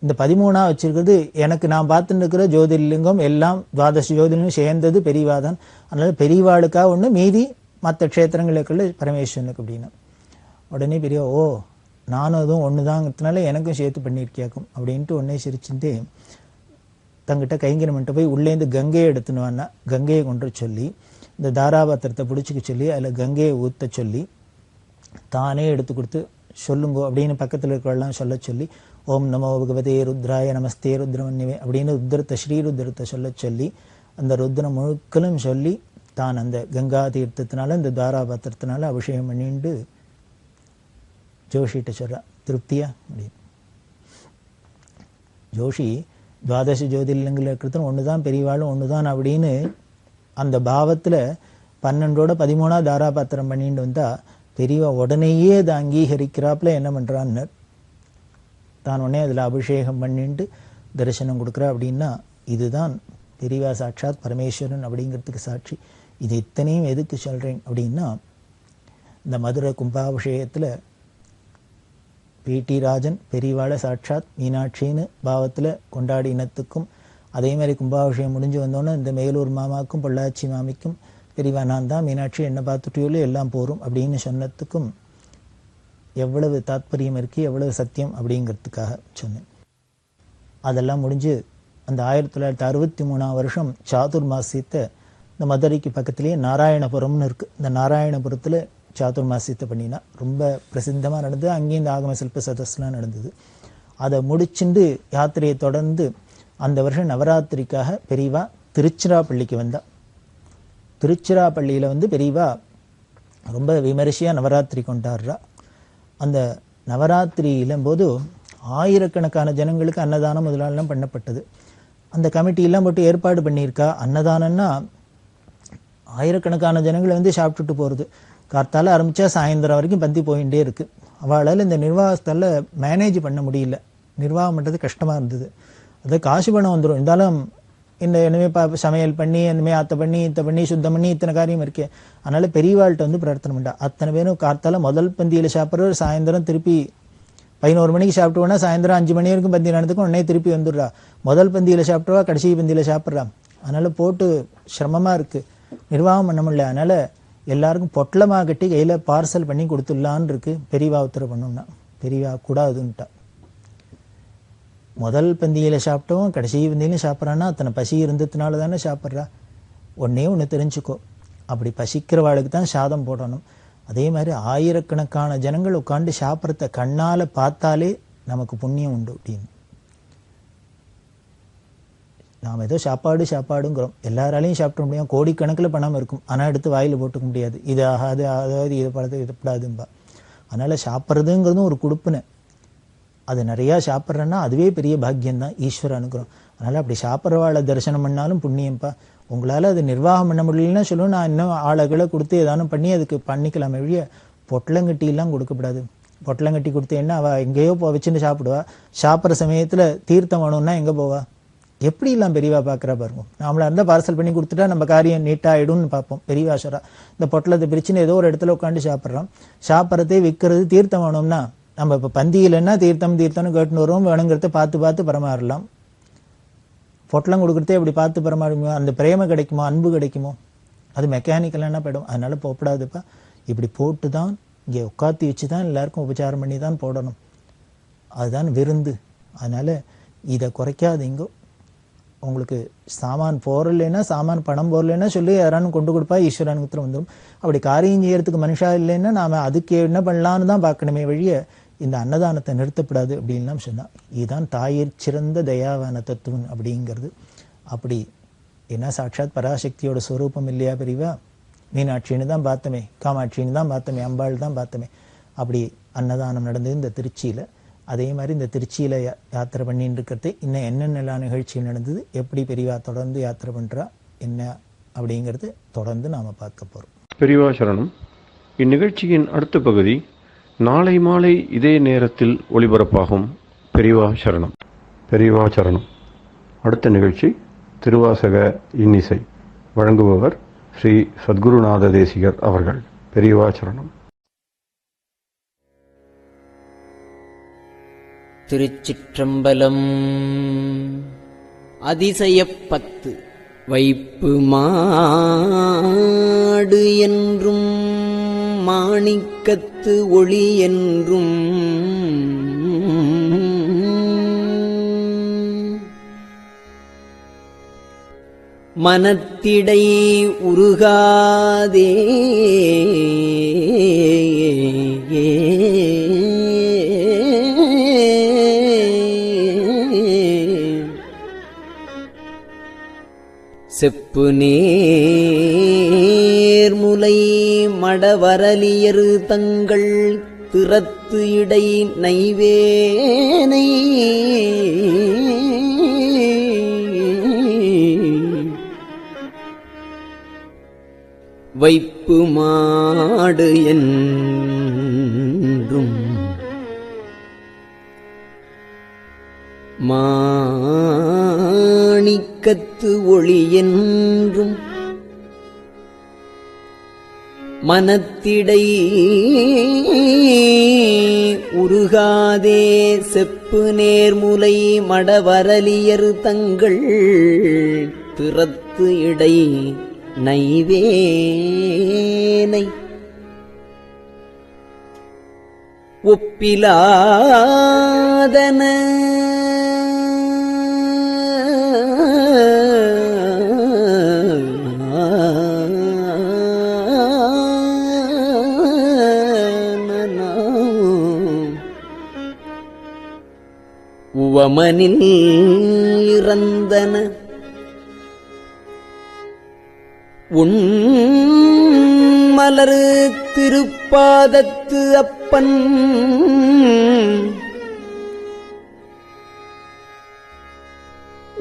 இந்த 13 வச்சிருக்கிறது எனக்கு நான் பார்த்துட்டு இருக்கிற ஜோதிர்லிங்கம் எல்லாம் துவாதச ஜோதிர்லிங்கம் சேர்ந்தது பெரியவா தான். அதனால பெரியவாளுக்காக ஒன்று, மீதி மற்ற க்ஷேத்திரங்களுக்குள்ள பரமேஸ்வரனுக்கு அப்படின்னா. உடனே பெரியவா, ஓ நானும் அதுவும் ஒன்று தாங்கிறதுனால எனக்கும் சேர்த்து பண்ணியிருக்கியாக்கும் அப்படின்ட்டு உடனே சிரிச்சுட்டு தங்கிட்ட கைங்கரம்ட்டு போய் உள்ளேருந்து கங்கையை எடுத்துன்னு வான்னா, கங்கையை கொண்டு சொல்லி இந்த தாராபாத்திரத்தை பிடிச்சிக்க சொல்லி அதில் கங்கையை ஊற்ற சொல்லி தானே எடுத்து கொடுத்து சொல்லுங்கோ அப்படின்னு பக்கத்தில் இருக்கிறவெல்லாம் சொல்ல சொல்லி, ஓம் நமோ பகவதே ருத்ராய நமஸ்தே ருத்ரமன்யவே அப்படின்னு ருத்ரத்தை ஸ்ரீருத்ரத்தை சொல்ல சொல்லி அந்த ருத்ரம் முழுக்களும் சொல்லி தான் அந்த கங்கா தீர்த்தத்தினால இந்த தாராபாத்திரத்தினால அபிஷேகம் பண்ணிட்டு ஜோஷிகிட்ட சொல்றா, திருப்தியா அப்படின்னு. ஜோஷி துவாதச ஜோதிர்லிங்கத்தில் இருக்கிறது ஒன்று தான், பெரியவாளும் ஒன்று தான் அப்படின்னு அந்த பாவத்தில் 12ஓட 13 தாராபாத்திரம் பண்ணிட்டு வந்தா பெரியவா உடனேயே அதை அங்கீகரிக்கிறாப்புல என்ன பண்ணுறான்னு தான் உடனே அதில் அபிஷேகம் பண்ணிட்டு தரிசனம் கொடுக்குறா. அப்படின்னா இதுதான் பெரியவா சாட்சாத் பரமேஸ்வரன் அப்படிங்கிறதுக்கு சாட்சி. இது இத்தனையும் எதுக்கு சொல்கிறேன் அப்படின்னா, இந்த மதுரை கும்பாபிஷேகத்தில் பிடி ராஜன் பெரியவாளை சாட்சாத் மீனாட்சின்னு பாவத்தில் கொண்டாடினத்துக்கும், அதே மாதிரி கும்பாபிஷேகம் முடிஞ்சு வந்தோன்னே இந்த மேலூர் மாமாக்கும் பொள்ளாச்சி மாமிக்கும் பெரியவா நான் தான் மீனாட்சி என்னை பார்த்துட்டியோல எல்லாம் போரும் அப்படின்னு சொன்னதுக்கும் எவ்வளவு தாத்பரியம் இருக்குது, எவ்வளவு சத்தியம் அப்படிங்கிறதுக்காக சொன்னேன். அதெல்லாம் முடிஞ்சு அந்த 1963 வருஷம் சாதுர்மாசியத்தை இந்த மதுரைக்கு பக்கத்துலேயே நாராயணபுரம்னு இருக்குது. இந்த நாராயணபுரத்தில் சாதுர்மாசியத்தை பண்ணினா ரொம்ப பிரசித்தமாக நடந்தது. அங்கேயும் இந்த ஆகம சில்ப சதஸ்லாம் நடந்தது. அதை முடிச்சுட்டு யாத்திரையை தொடர்ந்து அந்த வருஷம் நவராத்திரிக்காக பெரியவா திருச்சிராப்பள்ளிக்கு வந்தா. திருச்சிராப்பள்ளியில் பெரியவா ரொம்ப விமரிசையாக நவராத்திரி கொண்டாடுறா. அந்த நவராத்திரி இளம்போது ஆயிரக்கணக்கான ஜனங்களுக்கு அன்னதானம் முதலாளெல்லாம் பண்ணப்பட்டது. அந்த கமிட்டியெல்லாம் போட்டு ஏற்பாடு பண்ணியிருக்கா. அன்னதானம்னா ஆயிரக்கணக்கான ஜனங்களை சாப்பிட்டுட்டு போகிறது. கார்த்தால ஆரம்பித்தா சாயந்தரம் வரைக்கும் பந்தி போயிட்டே இருக்குது. அவளால் இந்த நிர்வாகத்தால் மேனேஜ் பண்ண முடியல. நிர்வாகம் பண்ணுறது கஷ்டமாக இருந்தது. அது காசு பணம் வந்துடும். இருந்தாலும் இந்த இனிமேல் சமையல் பண்ணி இனிமேல் அத்தை பண்ணி இத்தை பண்ணி சுத்தம் பண்ணி இத்தனை காரியம் இருக்கே. அதனால் பெரியவாள்கிட்ட பிரார்த்தனை பண்ணா. அத்தனை பேரும் கார்த்தால முதல் பந்தியில் சாப்பிட்றவர் சாயந்தரம் திருப்பி 11 மணிக்கு சாப்பிட்டு போனால் சாயந்தரம் 5 மணி வரைக்கும் பந்தி நடந்துக்கும். உடனே திருப்பி வந்துடுறா. முதல் பந்தியில் சாப்பிட்றவா கடைசி பந்தியில் சாப்பிட்றா. அதனால் போட்டு சிரமமாக இருக்குது, நிர்வாகம் பண்ண முடியல. அதனால் எல்லாருக்கும் பொட்டலமாக கட்டி கையில் பார்சல் பண்ணி கொடுத்துடலான்னு இருக்குது. பெரியவா உத்தரவு பண்ணோம்னா பெரியவா கூடாதுன்ட்டா. முதல் பந்தியில் சாப்பிட்டவும் கடைசி பந்தியிலையும் சாப்பிட்றான்னா அத்தனை பசி இருந்ததுனால தானே சாப்பிட்றா. ஒன்று தெரிஞ்சுக்கோ, அப்படி பசிக்கிறவாளுக்கு தான் சாதம் போடணும். அதே மாதிரி ஆயிரக்கணக்கான ஜனங்கள் உட்காந்து சாப்பிட்றத கண்ணால் பார்த்தாலே நமக்கு புண்ணியம் உண்டு அப்படின்னு. நாம் ஏதோ சாப்பாடுங்கிறோம். எல்லாராலையும் சாப்பிட முடியும். கோடிக்கணக்கில் பணம் இருக்கும், ஆனால் எடுத்து வாயில் போட்டுக்க முடியாது. இது ஆகாது, அதாவது இது படாது, இது படாதும்பா. அதனால் சாப்பிட்றதுங்கிறதும் ஒரு கொடுப்புனை. அது நிறையா சாப்பிட்றேன்னா அதுவே பெரிய பாக்கியம்தான், ஈஸ்வர அனுகிரகம். அதனால் அப்படி சாப்பிட்றவாளை தரிசனம் பண்ணாலும் புண்ணியம்ப்பா. உங்களால் அது நிர்வாகம் பண்ண முடியலன்னா சொல்லுவோம், நான் இன்னும் ஆளுகளை கொடுத்து ஏதானும் பண்ணி அதுக்கு பண்ணிக்கலாமே வழிய பொட்டலங்கட்டிலாம் கொடுக்கப்படாது. பொட்டலங்கட்டி கொடுத்தேன்னா அவள் எங்கேயோ வச்சுன்னு சாப்பிடுவா. சாப்பிட்ற சமயத்தில் தீர்த்தம் வேணும்னா எங்கே போவா? எப்படிலாம் பெரியவா பார்க்குறா பாருங்க. நம்மளா இருந்தால் பார்சல் பண்ணி கொடுத்துட்டா நம்ம காரியம் நீட்டாகிடும்னு பார்ப்போம். பெரியவா சொல்கிறா, இந்த பொட்டலத்தை பிரிச்சுன்னு ஏதோ ஒரு இடத்துல உட்காந்து சாப்பிட்றோம். சாப்பிட்றதே விற்கிறது தீர்த்தம் வேணும்னா நம்ம இப்போ பந்தியிலன்னா தீர்த்தம்னு கேட்டுன்னு வருவோம். வேணுங்கிறத பார்த்து பார்த்து பரமாறலாம். பொட்டலம் கொடுக்குறதே அப்படி பார்த்து பரமாறுமோ? அந்த பிரேம கிடைக்குமோ, அன்பு கிடைக்குமோ? அது மெக்கானிக்கலானா போயிடும். அதனால போகப்படாதுப்பா. இப்படி போட்டு தான் இங்கே உட்காத்தி வச்சு தான் எல்லாருக்கும் உபச்சாரம் பண்ணி தான் போடணும். அதுதான் விருந்து. அதனால இதை குறைக்காதீங்க. உங்களுக்கு சாமான் போறலைன்னா, சாமான் பணம் போறலைன்னா சொல்லி யாரானு கொண்டு கொடுப்பா, ஈஸ்வரானுக்கு வந்துடும். அப்படி காரியம் செய்யறதுக்கு மனுஷா இல்லைன்னா நாம அதுக்கு என்ன பண்ணலான்னு தான் பார்க்கணுமே வழிய இந்த அன்னதானத்தை நிறுத்தப்படாது அப்படின்லாம் சொன்னா. இதுதான் தாயிற் சிறந்த தயாவான தத்துவம் அப்படிங்கிறது. அப்படி என்ன சாட்சாத் பராசக்தியோட ஸ்வரூபம் இல்லையா பெரியவா? மீனாட்சின்னு தான் பார்த்தோமே, காமாட்சின்னு தான் பார்த்தோமே, அம்பாள் தான் பார்த்தோமே. அப்படி அன்னதானம் நடந்தது இந்த திருச்சியில். அதே மாதிரி இந்த திருச்சியில் யாத்திரை பண்ணிட்டு இருக்கிறது இன்னும் என்னென்னலாம் நிகழ்ச்சிகள் நடந்தது, எப்படி பெரியவா தொடர்ந்து யாத்திரை பண்ணுறா என்ன அப்படிங்கிறது தொடர்ந்து நாம் பார்க்க போகிறோம். பெரியவா சரணம். இந்நிகழ்ச்சியின் அடுத்த பகுதி நாளை மாலை இதே நேரத்தில் ஒளிபரப்பாகும். பெரியவா சரணம். பெரியவா சரணம். அடுத்த நிகழ்ச்சி திருவாசக இன்னிசை. வழங்குபவர் ஸ்ரீ சத்குருநாத தேசிகர் அவர்கள். பெரியவா சரணம். திருச்சிற்றம்பலம். அதிசயப்பத்து. வைப்பு மாடு என்றும் மாணிக்கத்து ஒளி என்றும் மனத்திடை உருகாதே செப்பு நேர்முலை மடவரலியரு தங்கள் திறத்து இடை நைவேனை வைப்பு மாடு என்றும் மாணிக்கத்து ஒளி என்றும் மனத்திடை உருகாதே செப்பு நேர்முலை மடவரலியர் தங்கள் திறத்து இடை நைவேனை ஒப்பிலாதன உவமனில் இறந்தன உன் மலரு திருப்பாதத்து அப்பன்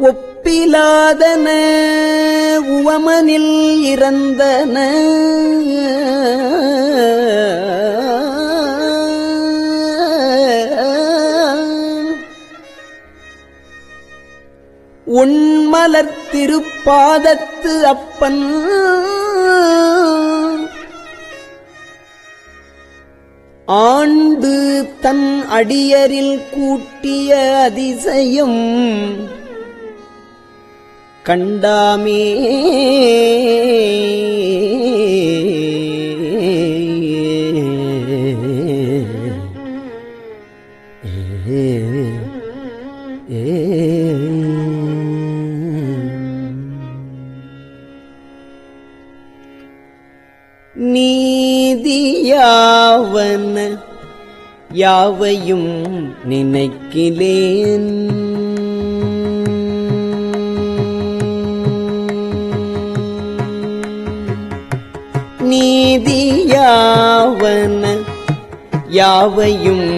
ஒப்பிலாதன உவமனில் இறந்தன உன்மலர் திருப்பாதத்து அப்பன் ஆண்டு தன் அடியரில் கூட்டிய அதிசயம் கண்டாமே நீதியாவன யாவையும் நினைக்கிலேன் நீதியாவன யாவையும்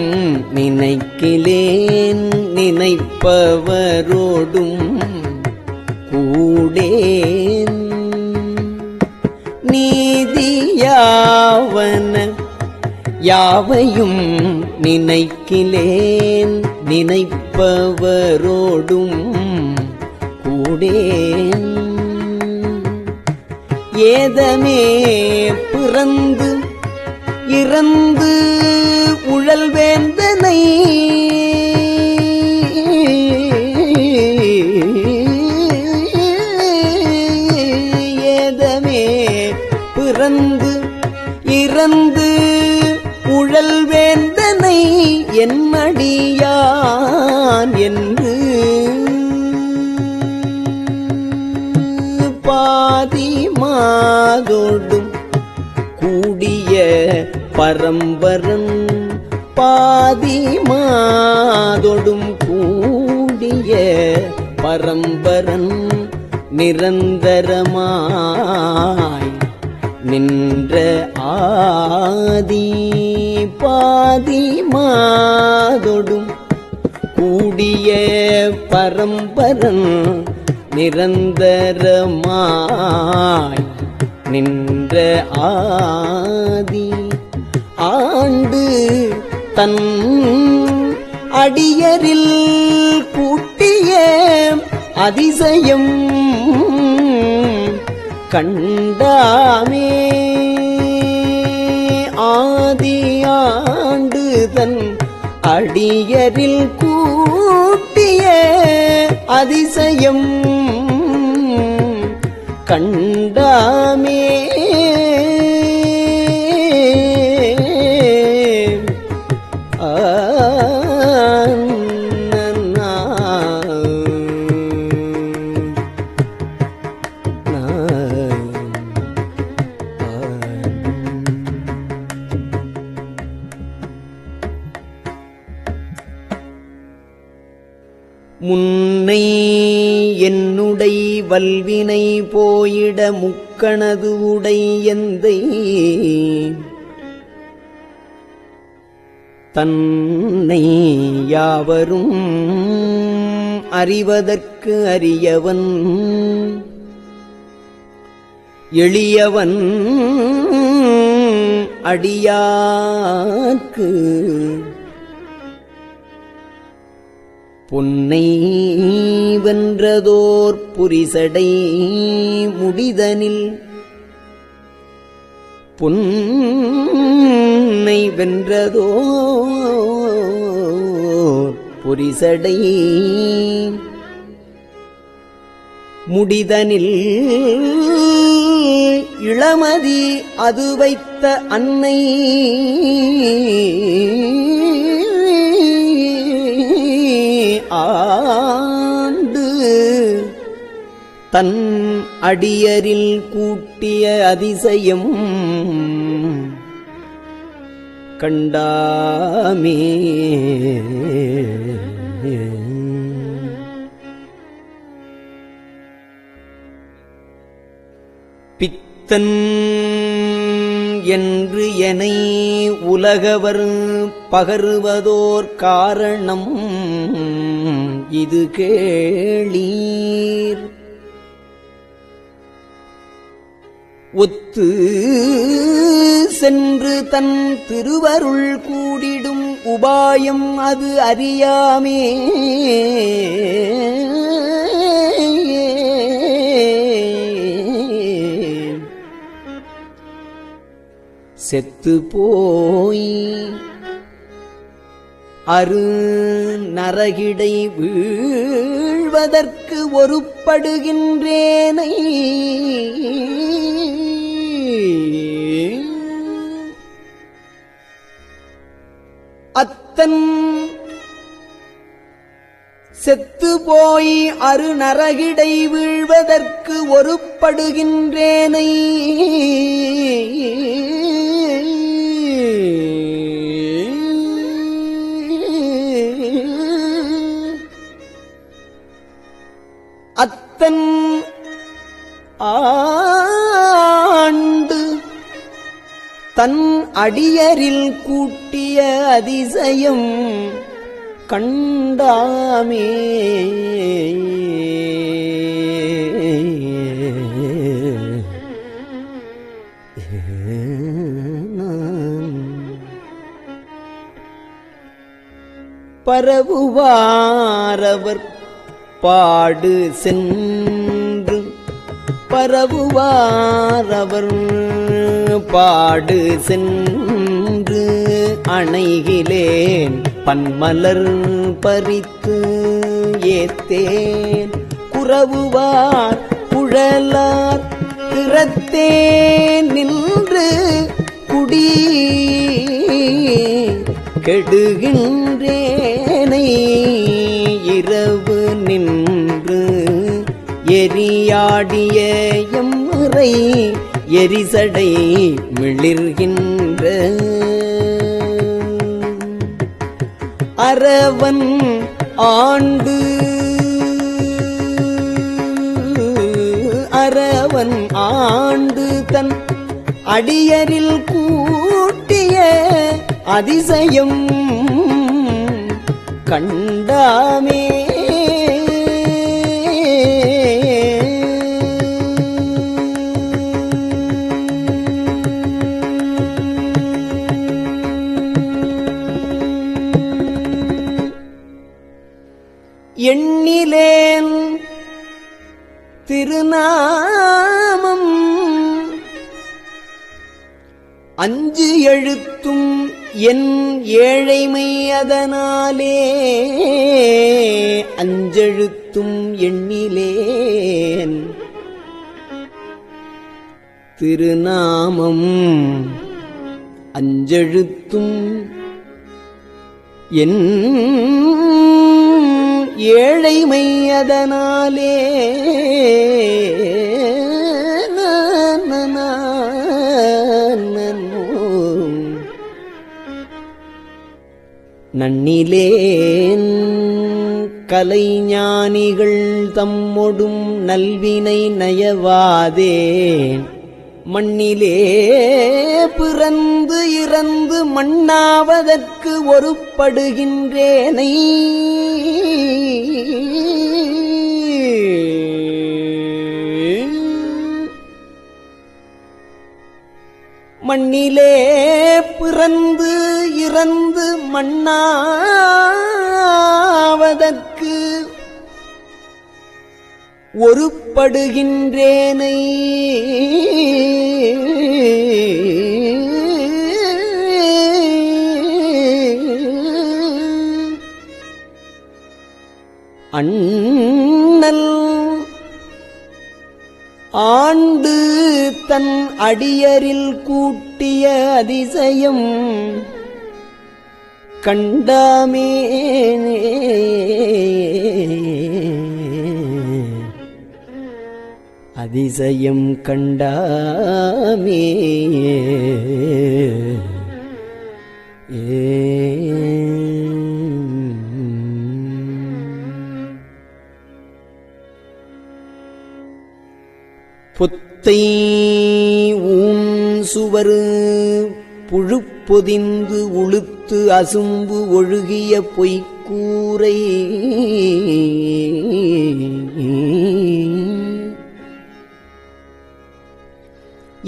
நினைக்கிலேன் நினைப்பவரோடும் கூடேன் நீதியாவன யாவையும் நினைக்கிலேன் நினைப்பவரோடும் கூடேன் ஏதமே பிறந்து இறந்து உழல் வேந்தனை ஏதமே பிறந்து இறந்து உழல் வேந்தனை என்னடியான் என்று பாதி மாதோடும் கூடிய பரம்பரன் பாதி மாதொடும் கூடிய பரம்பரன் நிரந்தரமாய் நின்ற ஆதி பாதி மாதொடும் கூடிய பரம்பரன் நிரந்தரமாய் நின்ற ஆதி ஆண்டு தன் அடியரில் கூட்டிய அதிசயம் கண்டாமே ஆதி ஆண்டு தன் அடியரில் கூட்டிய அதிசயம் கண்டாமே முன்னை என்னுடை வல்வினை போயிட முக்கணது உடை எந்தை தன்னை யாவரும் அறிவதற்கு அரியவன் எளியவன் அடியார்க்கு பொன்னை வென்றதோர் புரிசடை முடிதனில் பொன்னை வென்றதோர் புரிசடை முடிதனில் இளமதி அது வைத்த அன்னை ஆண்டு தன் அடியரில் கூட்டிய அதிசயம் கண்டாமே பித்தன் என்று எனை உலகவர் பகருவதோர் காரணம் இது கேளீர் ஒத்து சென்று தன் திருவருள் கூடிடும் உபாயம் அது அறியாமே செத்து போய் அரு நரகிடை வீழ்வதற்கு ஒருப்படுகின்றேனை அத்தன் செத்து போய் அரு நரகிடை வீழ்வதற்கு ஒருப்படுகின்றேனை அத்தன் ஆண்டு தன் அடியரில் கூட்டிய அதிசயம் கண்டாமே. பரவுவாரவர் பாடு சென்று பரவுவாரவர் பாடு சென்று அணைகிலேன் பன்மலர் பறித்து ஏத்தேன் குறவுவார் குழலார் திறத்தே நின்று குடி கெடுகின்றேனை இரவு நின்று எரியாடிய எம்முறை எரிசடை மிளிர்கின்ற அரவன் ஆண்டு அரவன் ஆண்டு தன் அடியரில் கூட்டிய அதிசயம் கண்டாமே. எண்ணிலேன் திருநாமம் அஞ்சு எழுத்தும் என் ஏழைமை அதனாலே அஞ்செழுத்தும் எண்ணிலேன் திருநாமம் அஞ்செழுத்தும் என் ஏழைமை அதனாலே நன்னிலேன் கலைஞானிகள் தம்மொடும் நல்வினை நயவாதேன் மண்ணிலே பிறந்து இறந்து மண்ணாவதற்கு ஒருப்படுகின்றேனை மண்ணிலே பிறந்து இறந்து மண்ணாவதற்கு ஒருப்படுகின்றேனை அண்ணல் ஆண்டு தன் அடியரில் கூட்டிய அதிசயம் கண்டாமே. அதிசயம் கண்டாமே. பொத்தை ஊன் சுவரு புழுப்பொதிந்து உளுத்து அசும்பு ஒழுகிய பொய்க்கூரை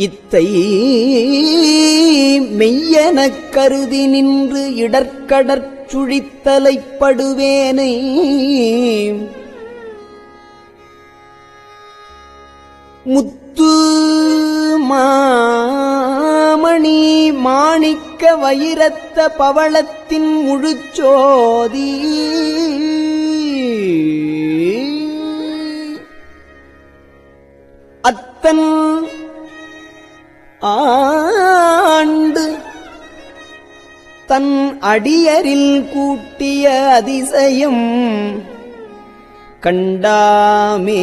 இத்தை மெய்யெனக் கருதி நின்று இடர்கடற் சுழித்தலைப்படுவேனை முத்து மாமணி மாணிக்க வைரத்த பவளத்தின் முழுச்சோதி அத்தன் ஆண்டு தன் அடியரில் கூட்டிய அதிசயம் கண்டாமே.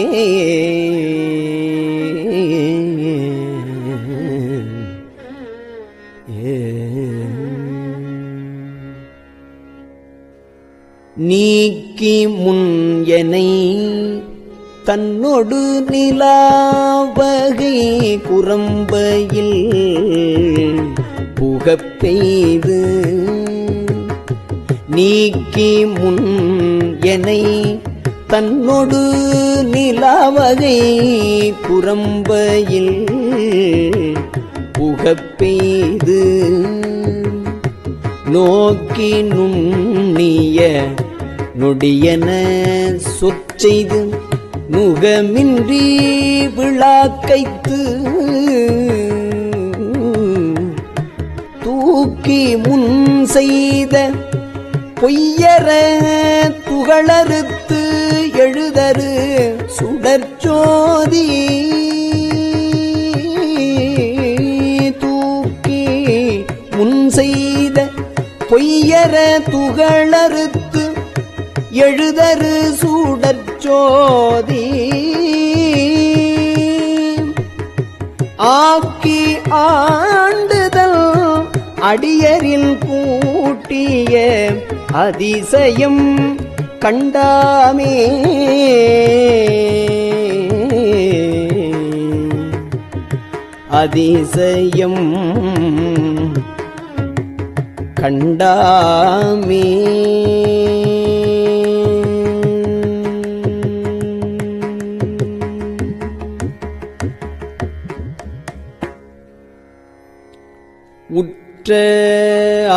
நீக்கி முன் எனை தன்னொடு நிலாவகை குரம்பையில் புகப் பெய்து நீக்கி முன் எனை தன்னொடு நிலாவகை புறம்பையில் புகப் பெய்து நோக்கி நுண்ணிய நொடியன சொற்செய்து நுகமின்றி விழாக்கைத்து தூக்கி முன் செய்த பொய்யற துகளறுத்து எழுதரு சுடர்ச்சோதி தூக்கி முன் செய்த பொய்யற துகளறுத்து எழுதரு சுடர்ச்சோதி ஆக்கி ஆண்டுதல் அடியரில் கூட்டிய அதிசயம் கண்டாமே அதிசயம் கண்டாமே. உற்ற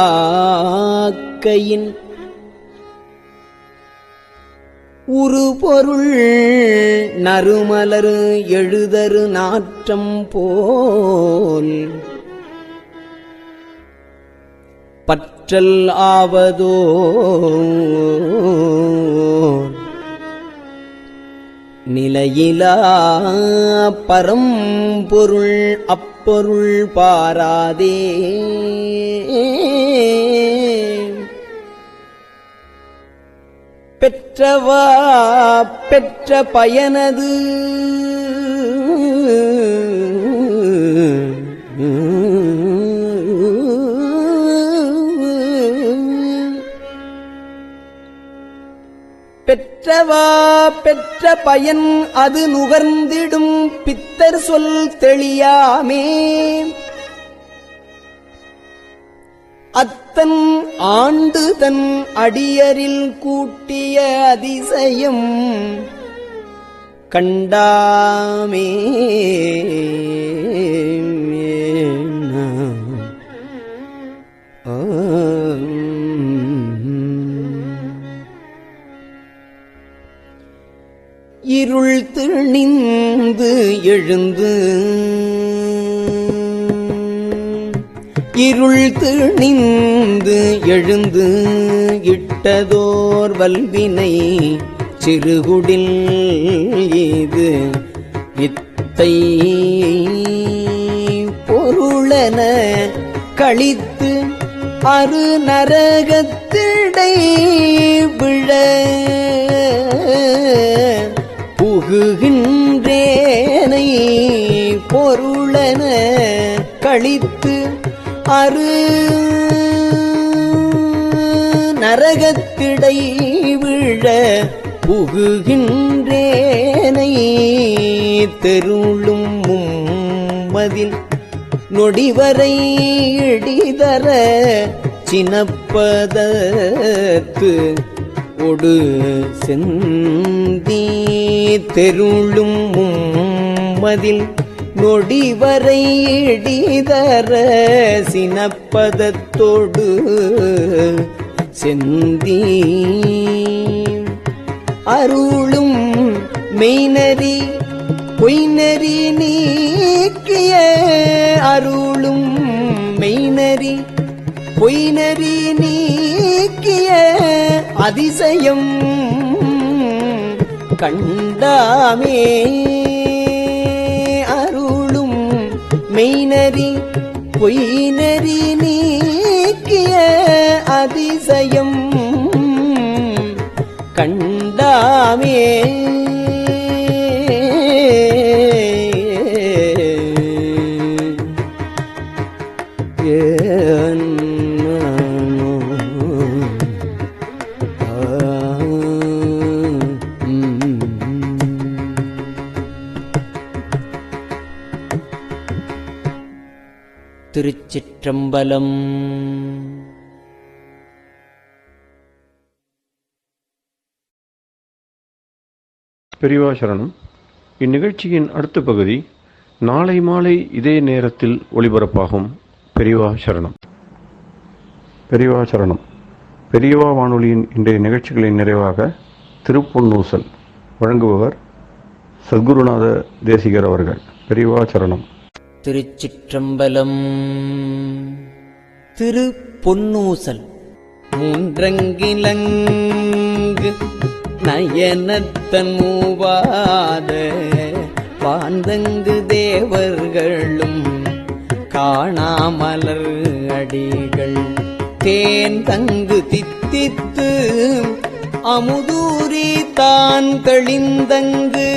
ஆக்கையின் உருபொருள் நறுமலர் எழுதரு நாற்றம் போல் பற்றல் ஆவதோ நிலையிலா பரம்பொருள் அப்பொருள் பாராதே பெற்றவா பெற்ற பயனது பெற்றவா பெற்ற பயன் அது நுகர்ந்திடும் பித்தர் சொல் தெளியாமே அத்தன் ஆண்டு தன் அடியரில் கூட்டிய அதிசயம் கண்டாமே. இருள் திணிந்து எழுந்து இருள் திணிந்து எழுந்து இட்டதோர் வல்வினை சிறுகுடில் இது வித்தை பொருளன கழித்து அரு நரகத்திடை விழ புகுகின்றேனை பொருளன கழித்து அரு நரகத்திடை விழ புகுகின்றேனை தெருளும் மும்மதில் நொடிவரை இடிதர சினப்பதத்து ஒடு செந்தி தெருளும் மும்மதில் நொடிவரை இடிதர சினப்பதத்தோடு செந்தி அருளும் மெய்நெறி பொய்நெறி நீக்கிய அருளும் மெய்நெறி பொய்நெறி நீக்கிய அதிசயம் கண்டாமே அருளும் மெய்நெறி பொய்நெறி நீக்கிய அதிசயம் கண்டாமே. திருச்சிற்றம்பலம். பெரியவா சரணம். இந்நிகழ்ச்சியின் அடுத்த பகுதி நாளை மாலை இதே நேரத்தில் ஒளிபரப்பாகும். பெரியவா சரணம். பெரியவா சரணம். பெரியவா வானொலியின் இன்றைய நிகழ்ச்சிகளின் நிறைவாக திருப்பொன்னூசல் வழங்குபவர் சத்குருநாத தேசிகர் அவர்கள். பெரியவா சரணம். திருச்சிற்றம்பலம். திரு பொன்னூசல். மூன்றங்கிலங்கு நயனத்தன் மூவாத பாந்தங்கு தேவர்களும் காணாமலர் அடிகள் தேன் தங்கு தித்தித்து அமுதூரி தான் கழிந்தங்கு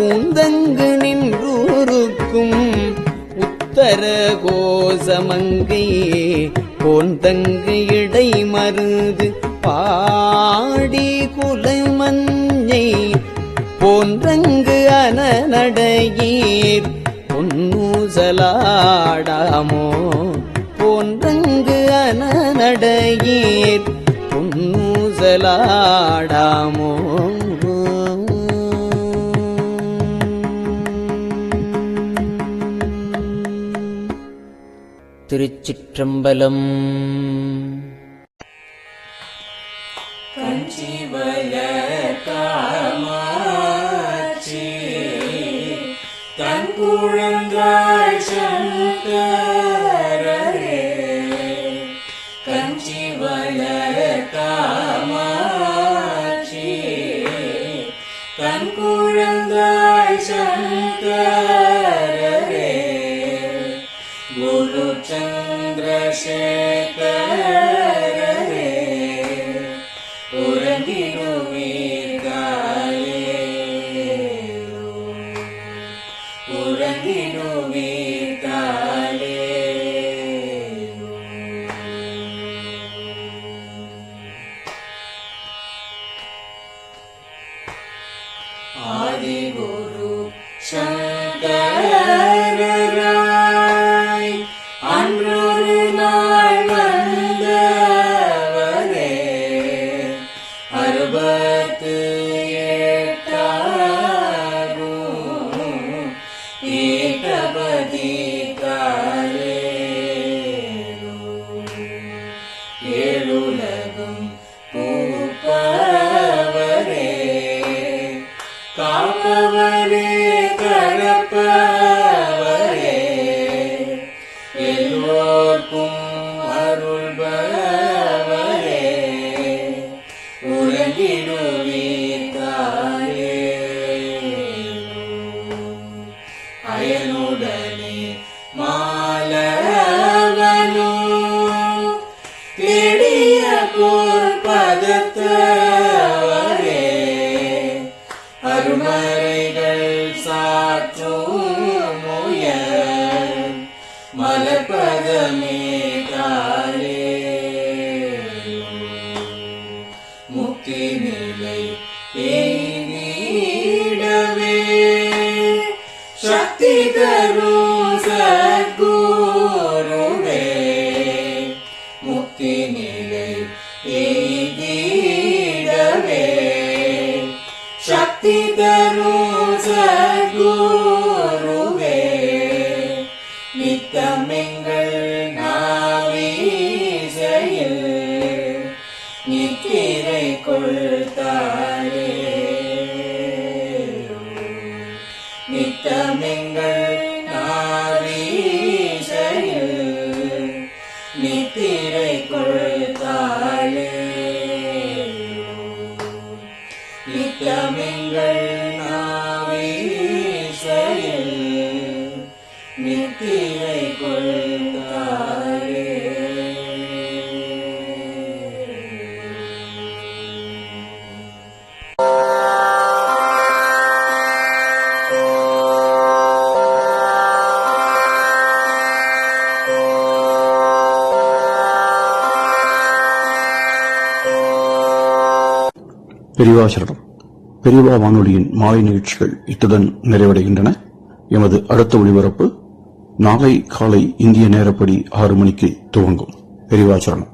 ஊந்தங்கு நின்றூருக்கும் உத்தர கோசமங்கை போந்தங்கு இடை மருது பாடி குலை மஞ்சை போன்றங்கு அனநடையீர் பொன்னூசலாடாமோ போன்றங்கு அனநடையீர் பொன்னூசலாடாமோ. திருச்சிற்றம்பலம். கஞ்சிவய காமாட்சி தன் குழந்தாள் சங்கரரே. கஞ்சிவய காமாட்சி தன் குழந்தாள் சங்கரரே. குரு சந்திரசேகரரே உறங்கிடுவீர்களே உறங்கிடுவீர்களே. ஆதிகுரு சங்கரராய் அன்றொரு நாள் வந்தவரே. 68 ஏகபதி காலேரு ஏழுலகும் பூப்பவரே. காப்பவரே கரப்பவரே எல்லோர்க்கும் அருள்பவரே. உறங்கிடுவீர்களே அயனுடனே மாலவனோ தேடிய பொற்பதத்தவரே. அருமறைகள் சாற்றும் முயல் மலர்பதமே காலே. முக்தி நிலை எய்திடவே சக்தி தரும் சத்குருவே. முக்தி நிலை எய்திடவே சக்தி தரும் சத்குருவே. நித்தமெங்கள் நாவீசையில் நித்திரை கொள்தாயே. நித்தமெங்கள் நாவீசையில் நித்திரை கொள்தாயே. நித்தமெங்கள் நாவீசையில் நித்திரை கொள்தாயே. பெரியவா சரணம். பெரியவா வானொலியின் மாலை நிகழ்ச்சிகள் இத்துடன் நிறைவடைகின்றன. எமது அடுத்த ஒளிபரப்பு நாளை காலை இந்திய நேரப்படி 6 மணிக்கு துவங்கும். பெரியவாச்சரணம்.